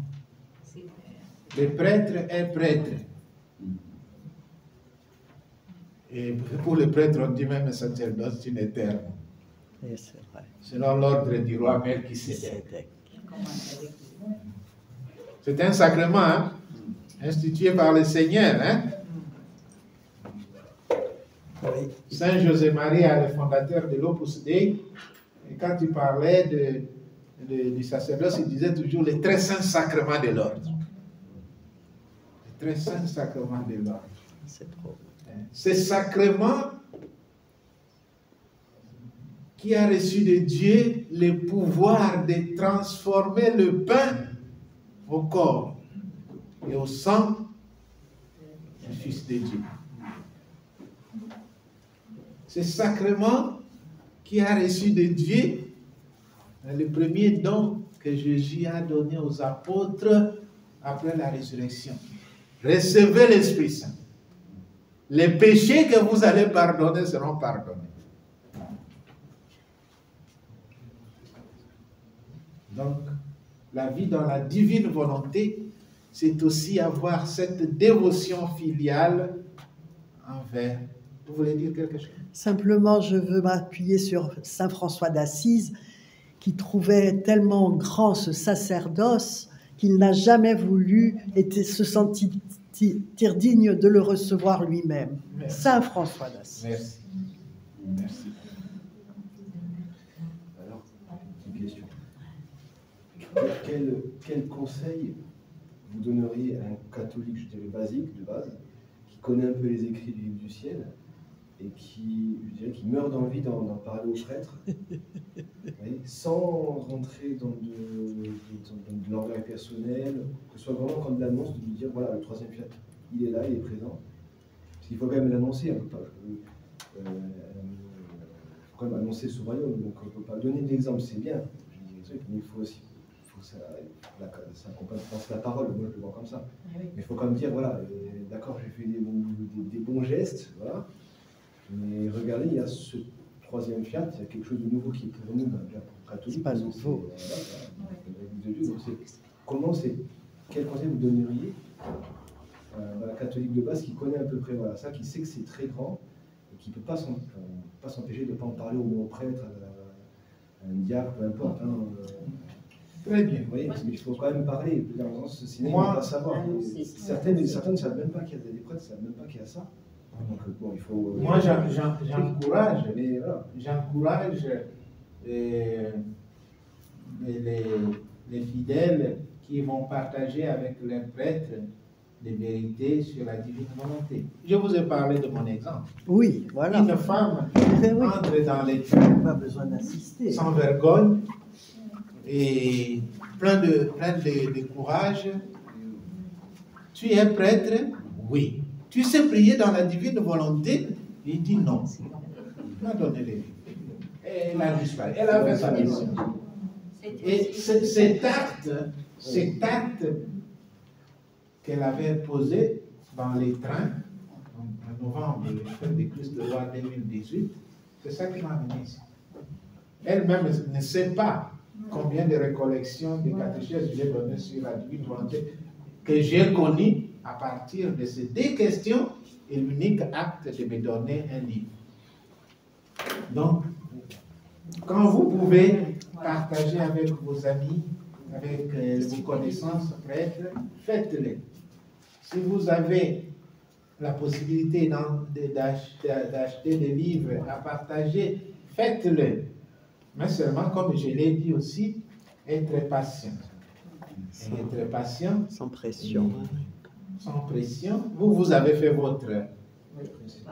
Le prêtre est prêtre. Et pour le prêtre, on dit même sacerdoce in aeternum. Et c'est vrai. Selon l'ordre du roi Melchisédek. Melchisédek. C'est un sacrement, hein, institué par le Seigneur. Hein? Oui. Saint José-Marie, le fondateur de l'Opus Dei, et quand il parlait du sacerdoce, il disait toujours les très saints sacrements de l'ordre. Les très saints sacrements de l'ordre. C'est trop. Ces sacrements qui a reçu de Dieu le pouvoir de transformer le pain au corps et au sang du Fils de Dieu. Ce sacrement qui a reçu de Dieu le premier don que Jésus a donné aux apôtres après la résurrection. Recevez l'Esprit Saint. Les péchés que vous allez pardonner seront pardonnés. Donc, la vie dans la divine volonté, c'est aussi avoir cette dévotion filiale envers. Vous voulez dire quelque chose? Simplement, je veux m'appuyer sur Saint François d'Assise, qui trouvait tellement grand ce sacerdoce qu'il n'a jamais voulu se sentir digne de le recevoir lui-même. Saint François d'Assise. Merci. Merci. Alors, une question. Quel conseil vous donneriez à un catholique, je dirais basique, de base, qui connaît un peu les écrits du livre du ciel et qui, je dirais, qui meurt d'envie d'en parler aux prêtres, sans rentrer dans de l'orgueil personnel, que ce soit vraiment comme de l'annonce, de lui dire, voilà, le troisième fiat, il est là, il est présent. Parce qu'il faut quand même l'annoncer, il faut quand même annoncer ce royaume, donc on ne peut pas donner d'exemple, c'est bien, mais il faut aussi, ça accompagne, je pense, la parole, moi je le vois comme ça. Mais il faut quand même dire, voilà, d'accord, j'ai fait des bons gestes, voilà, mais regardez, il y a ce troisième fiat, il y a quelque chose de nouveau qui est pour nous, déjà pour catholiques. C'est pas nouveau. Quel conseil vous donneriez à un catholique de base qui connaît à peu près voilà, ça, qui sait que c'est très grand et qui ne peut pas s'empêcher de ne pas en parler au bon prêtre, à un diacre, peu importe. Hein, Très bien. Vous voyez, mais il faut quand même parler, sinon on ne peut pas savoir. Certains ne savent même pas qu'il y a des prêtres, ne savent même pas qu'il y a ça. Donc, bon, il faut, moi, j'encourage voilà. les fidèles qui vont partager avec leurs prêtres des vérités sur la divine volonté. Je vous ai parlé de mon exemple. Oui, voilà. Une femme entre dans les trains, pas besoin d'insister, sans vergogne et plein de courage. Tu es prêtre? Oui. Tu sais prier dans la divine volonté? Il dit non. Elle a donné les vies. Elle a disparu. Elle a fait sa mission. Et cet acte qu'elle avait posé dans les trains en novembre, le fête de Christ de roi 2018, c'est ça qui m'a amené ici. Elle-même ne sait pas combien de récollections de catéchèses j'ai données sur la divine volonté que j'ai connues à partir de ces deux questions et l'unique acte de me donner un livre. Donc, quand vous pouvez partager avec vos amis, avec vos connaissances prêtres, faites-le. Si vous avez la possibilité d'acheter des livres à partager, faites-le. Mais seulement, comme je l'ai dit aussi, être patient. Et être patient. Sans pression. Sans pression. Vous avez fait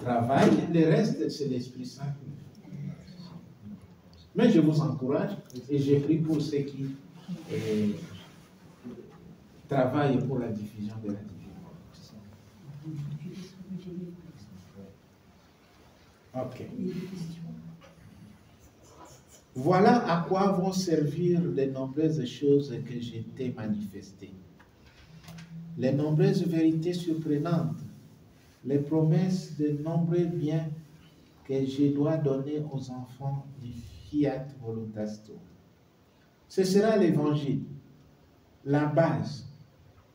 travaille, le reste, c'est l'Esprit Saint. Mais je vous encourage, et j'ai pris pour ceux qui travaillent pour la diffusion de la divine volonté. Ok. Voilà à quoi vont servir les nombreuses choses que j'ai t'ai manifestées. Les nombreuses vérités surprenantes, les promesses de nombreux biens que je dois donner aux enfants du Fiat Voluntas Tuum. Ce sera l'évangile, la base,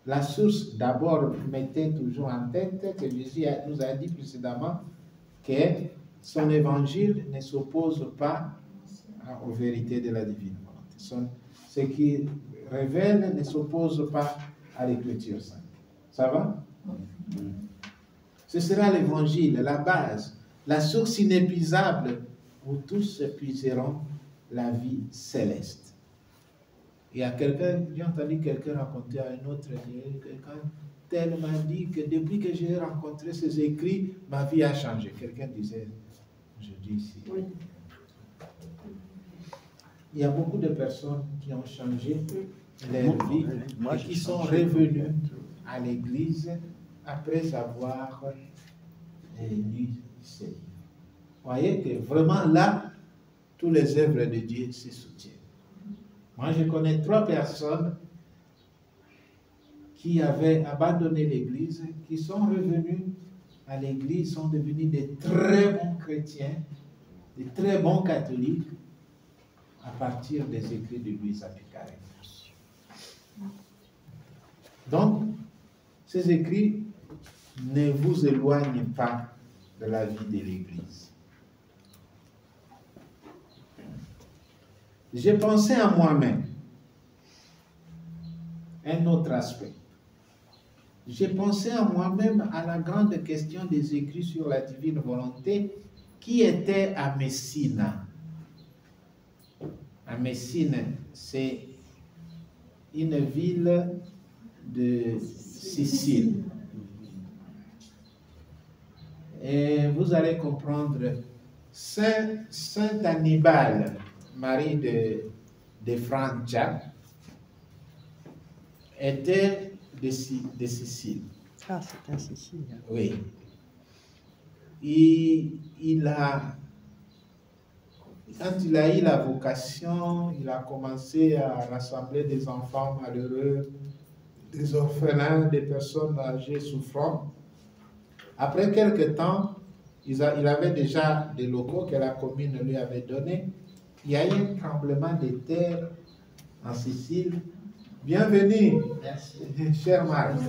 la source. D'abord, mettez toujours en tête que Jésus nous a dit précédemment que son évangile ne s'oppose pas aux vérités de la divine volonté. Ce qui révèle ne s'oppose pas à l'écriture sainte. Ça va? Ce sera l'évangile, la base, la source inépuisable où tous puiseront la vie céleste. Il y a quelqu'un, j'ai entendu quelqu'un raconter à un autre, quelqu'un tel m'a dit que depuis que j'ai rencontré ces écrits, ma vie a changé. Quelqu'un disait, je dis ici. Oui. Il y a beaucoup de personnes qui ont changé leur vie et qui sont revenues à l'église après avoir lu ces livres. Vous voyez que vraiment là, tous les œuvres de Dieu se soutiennent. Moi, je connais 3 personnes qui avaient abandonné l'église, qui sont revenus à l'église, sont devenus de très bons chrétiens, de très bons catholiques, à partir des écrits de Luisa Picaretta. Donc, ces écrits ne vous éloignent pas de la vie de l'Église. J'ai pensé à moi-même, un autre aspect. J'ai pensé à moi-même à la grande question des écrits sur la divine volonté qui était à Messina. À Messine, c'est une ville de Sicile. Et vous allez comprendre, Saint Annibal, mari de Francia, était de Sicile. Ah, c'est un Sicile. Oui. Quand il a eu la vocation, il a commencé à rassembler des enfants malheureux, des orphelins, des personnes âgées souffrantes. Après quelque temps, il avait déjà des locaux que la commune lui avait donnés. Il y a eu un tremblement de terre en Sicile. Bienvenue, cher Marc.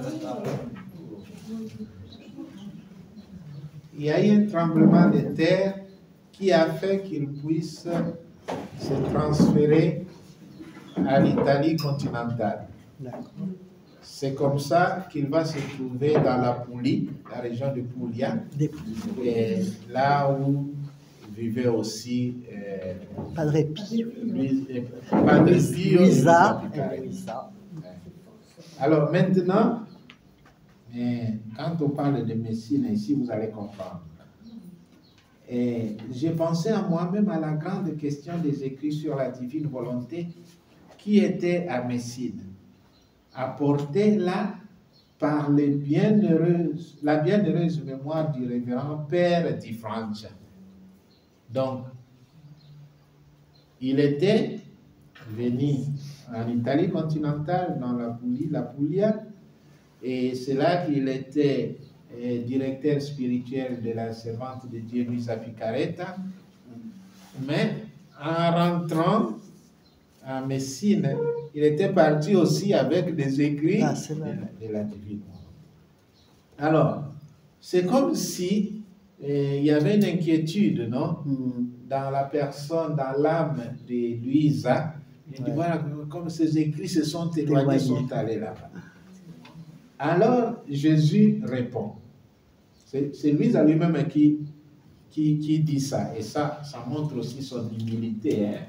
Il y a eu un tremblement de terre qui a fait qu'il puisse se transférer à l'Italie continentale. C'est comme ça qu'il va se trouver dans la Puglie, la région de Puglia, et là où vivait aussi Padre Pio. Padre Pio. Luisa. Alors maintenant, quand on parle de Messine, ici vous allez comprendre. Et j'ai pensé à moi-même à la grande question des écrits sur la divine volonté qui était à Messine, apportée là par la bienheureuse mémoire du révérend Père Di Francia. Donc, il était venu en Italie continentale, dans la Puglia, et c'est là qu'il était directeur spirituel de la servante de Dieu Luisa Picaretta. Mais en rentrant à Messine, il était parti aussi avec des écrits de la divine. Alors, c'est comme si il y avait une inquiétude, non? Dans la personne, dans l'âme de Luisa. Il dit, voilà, comme ces écrits se sont éloignés, sont allés là-bas. Alors, Jésus répond. C'est Luisa lui-même qui dit ça. Et ça montre aussi son humilité. Hein.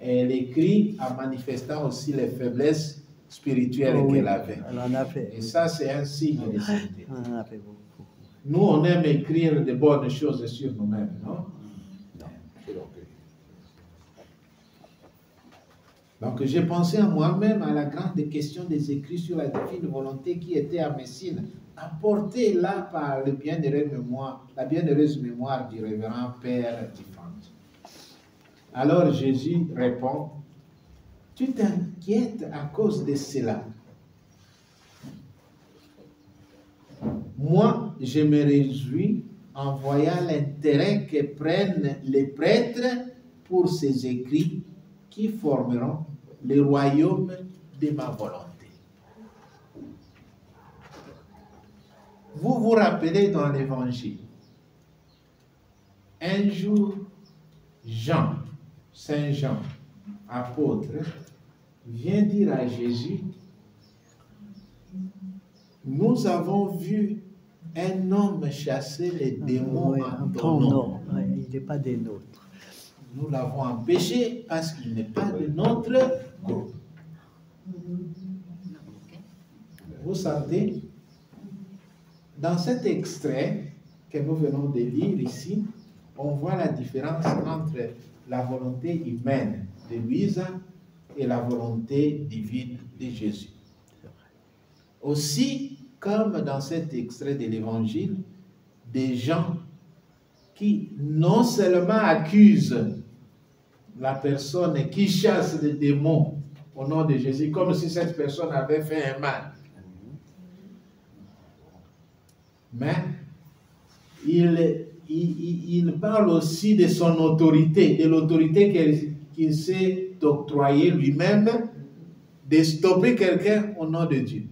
Elle écrit en manifestant aussi les faiblesses spirituelles qu'elle avait. Elle en a fait. Et ça, c'est un signe de sainteté. Elle en a fait beaucoup. Nous, on aime écrire de bonnes choses sur nous-mêmes, non? Donc, j'ai pensé à moi-même à la grande question des écrits sur la divine volonté qui était à Messine, apportée là par la bienheureuse mémoire du révérend Père Diffante. Alors Jésus répond, tu t'inquiètes à cause de cela. Moi, je me réjouis en voyant l'intérêt que prennent les prêtres pour ces écrits qui formeront le royaume de ma volonté. Vous vous rappelez dans l'Évangile, un jour, Jean, Saint Jean, apôtre, vient dire à Jésus, nous avons vu un homme chasser les démons en ton nom. Il n'est pas des nôtres. Nous l'avons empêché parce qu'il n'est pas de notre groupe. Vous sentez? Dans cet extrait que nous venons de lire ici, on voit la différence entre la volonté humaine de Louisa et la volonté divine de Jésus. Aussi, comme dans cet extrait de l'Évangile, des gens qui non seulement accusent la personne qui chasse des démons au nom de Jésus, comme si cette personne avait fait un mal, mais il parle aussi de son autorité, de l'autorité qu'il s'est octroyée lui-même de stopper quelqu'un au nom de Dieu.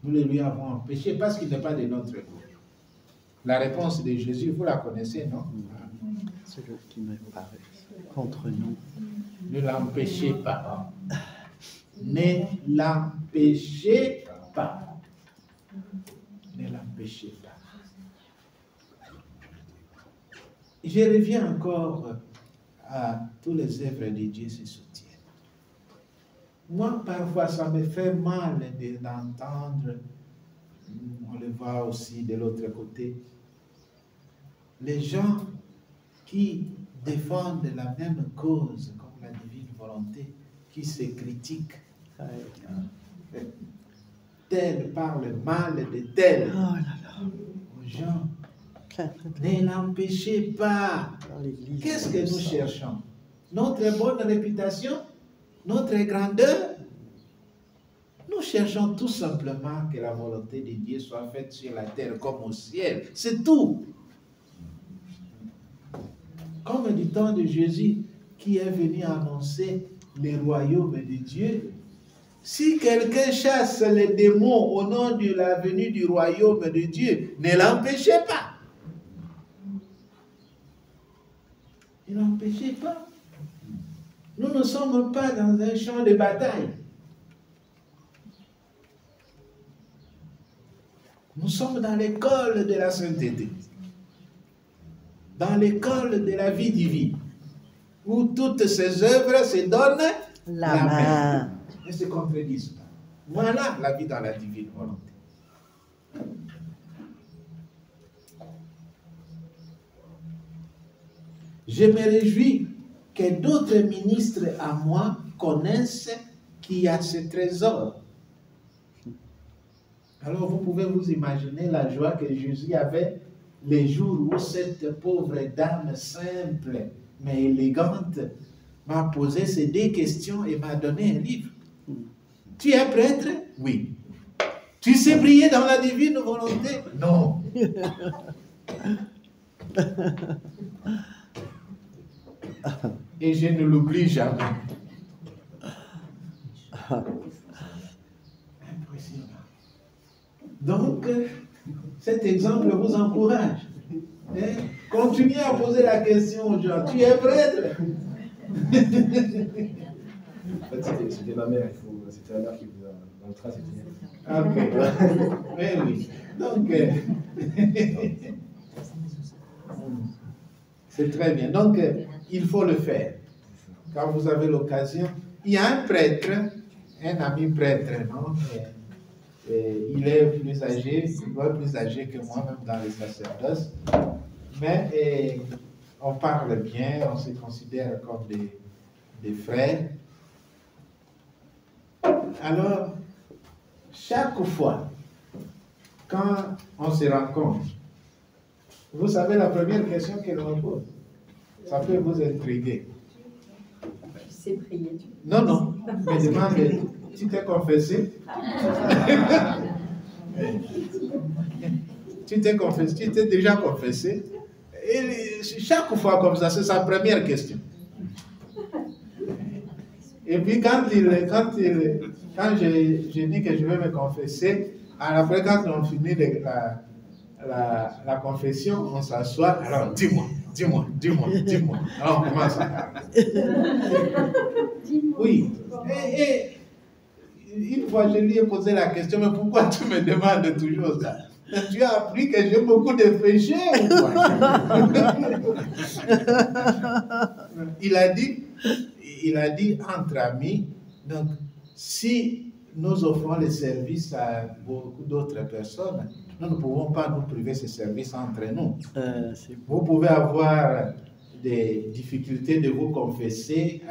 Nous le lui avons empêché parce qu'il n'est pas de notre groupe. La réponse de Jésus, vous la connaissez, non? Celui qui me paraît contre nous. Ne l'empêchez pas. Ne l'empêchez pas. Ne l'empêchez pas. Je reviens encore à tous les œuvres de Dieu se soutiennent. Moi, parfois, ça me fait mal d'entendre, on le voit aussi de l'autre côté, les gens qui défendent la même cause, comme la divine volonté, qui se critiquent. Tel parle mal de tel. Oh là là. Aux gens, ne l'empêchez pas. Qu'est-ce que nous cherchons? Notre bonne réputation? Notre grandeur? Nous cherchons tout simplement que la volonté de Dieu soit faite sur la terre comme au ciel. C'est tout. Comme du temps de Jésus qui est venu annoncer le royaume de Dieu. Si quelqu'un chasse les démons au nom de la venue du royaume de Dieu, ne l'empêchez pas. Ne l'empêchez pas. Nous ne sommes pas dans un champ de bataille. Nous sommes dans l'école de la sainteté. Dans l'école de la vie divine. Où toutes ces œuvres se donnent la main. Ne se contredisent pas. Voilà la vie dans la divine volonté. Je me réjouis que d'autres ministres à moi connaissent qu'il y a ce trésor. Alors vous pouvez vous imaginer la joie que Jésus avait les jours où cette pauvre dame simple mais élégante m'a posé ces deux questions et m'a donné un livre. Tu es prêtre? Oui. Tu sais prier dans la divine volonté? Non. Et je ne l'oublie jamais. Impressionnant. Donc, cet exemple vous encourage. Continuez à poser la question aux gens. Tu es prêtre? En fait, c'était ma mère. C'était la mère qui vous a dans le train. Ok. Oui. Donc, c'est très bien. Donc, il faut le faire. Quand vous avez l'occasion, il y a un prêtre, un ami prêtre, non? il est plus âgé, il doit être plus âgé que moi, même dans les sacerdoces. Mais on parle bien, on se considère comme des frères. Alors, chaque fois, quand on se rencontre, vous savez la première question qu'elle me pose. Ça peut vous intriguer. Tu sais prier. Non, non. Mais demande, tu t'es confessé? Tu t'es confessé? Tu t'es déjà confessé? Et chaque fois comme ça, c'est sa première question. Et puis quand je dis que je vais me confesser, après quand on finit la confession, on s'assoit, alors dis-moi. Alors on commence à parler. Oui. Et une fois, je lui ai posé la question, mais pourquoi tu me demandes toujours ça? Tu as appris que j'ai beaucoup de péchés ou quoi? Il a dit entre amis, donc si nous offrons les services à beaucoup d'autres personnes, nous ne pouvons pas nous priver ces services entre nous. Vous pouvez avoir des difficultés de vous confesser,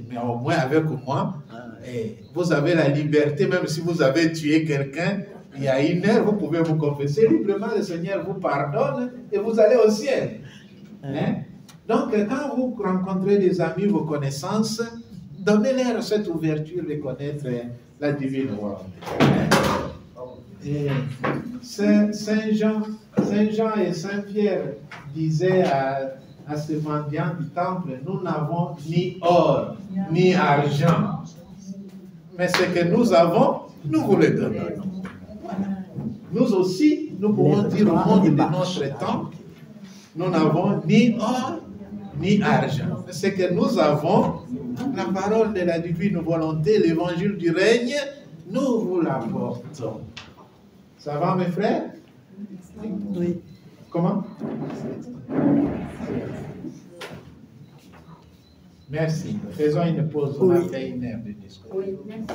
mais au moins avec moi, vous avez la liberté, même si vous avez tué quelqu'un, il y a 1 heure, vous pouvez vous confesser librement, le Seigneur vous pardonne et vous allez au ciel. Hein? Donc, quand vous rencontrez des amis, vos connaissances, donnez-leur cette ouverture de connaître la divine volonté. Saint Jean et Saint Pierre disaient à ces mendiants du temple, nous n'avons ni or, ni argent, mais ce que nous avons, nous vous le donnons. Nous aussi, nous pouvons dire au monde de notre temps, nous n'avons ni or, ni argent. Ce que nous avons, la parole de la divine volonté, l'évangile du règne, nous vous l'apportons. Ça va, mes frères? Oui. Comment? Merci. Faisons une pause. On a fait 1 heure de discours. Oui, merci.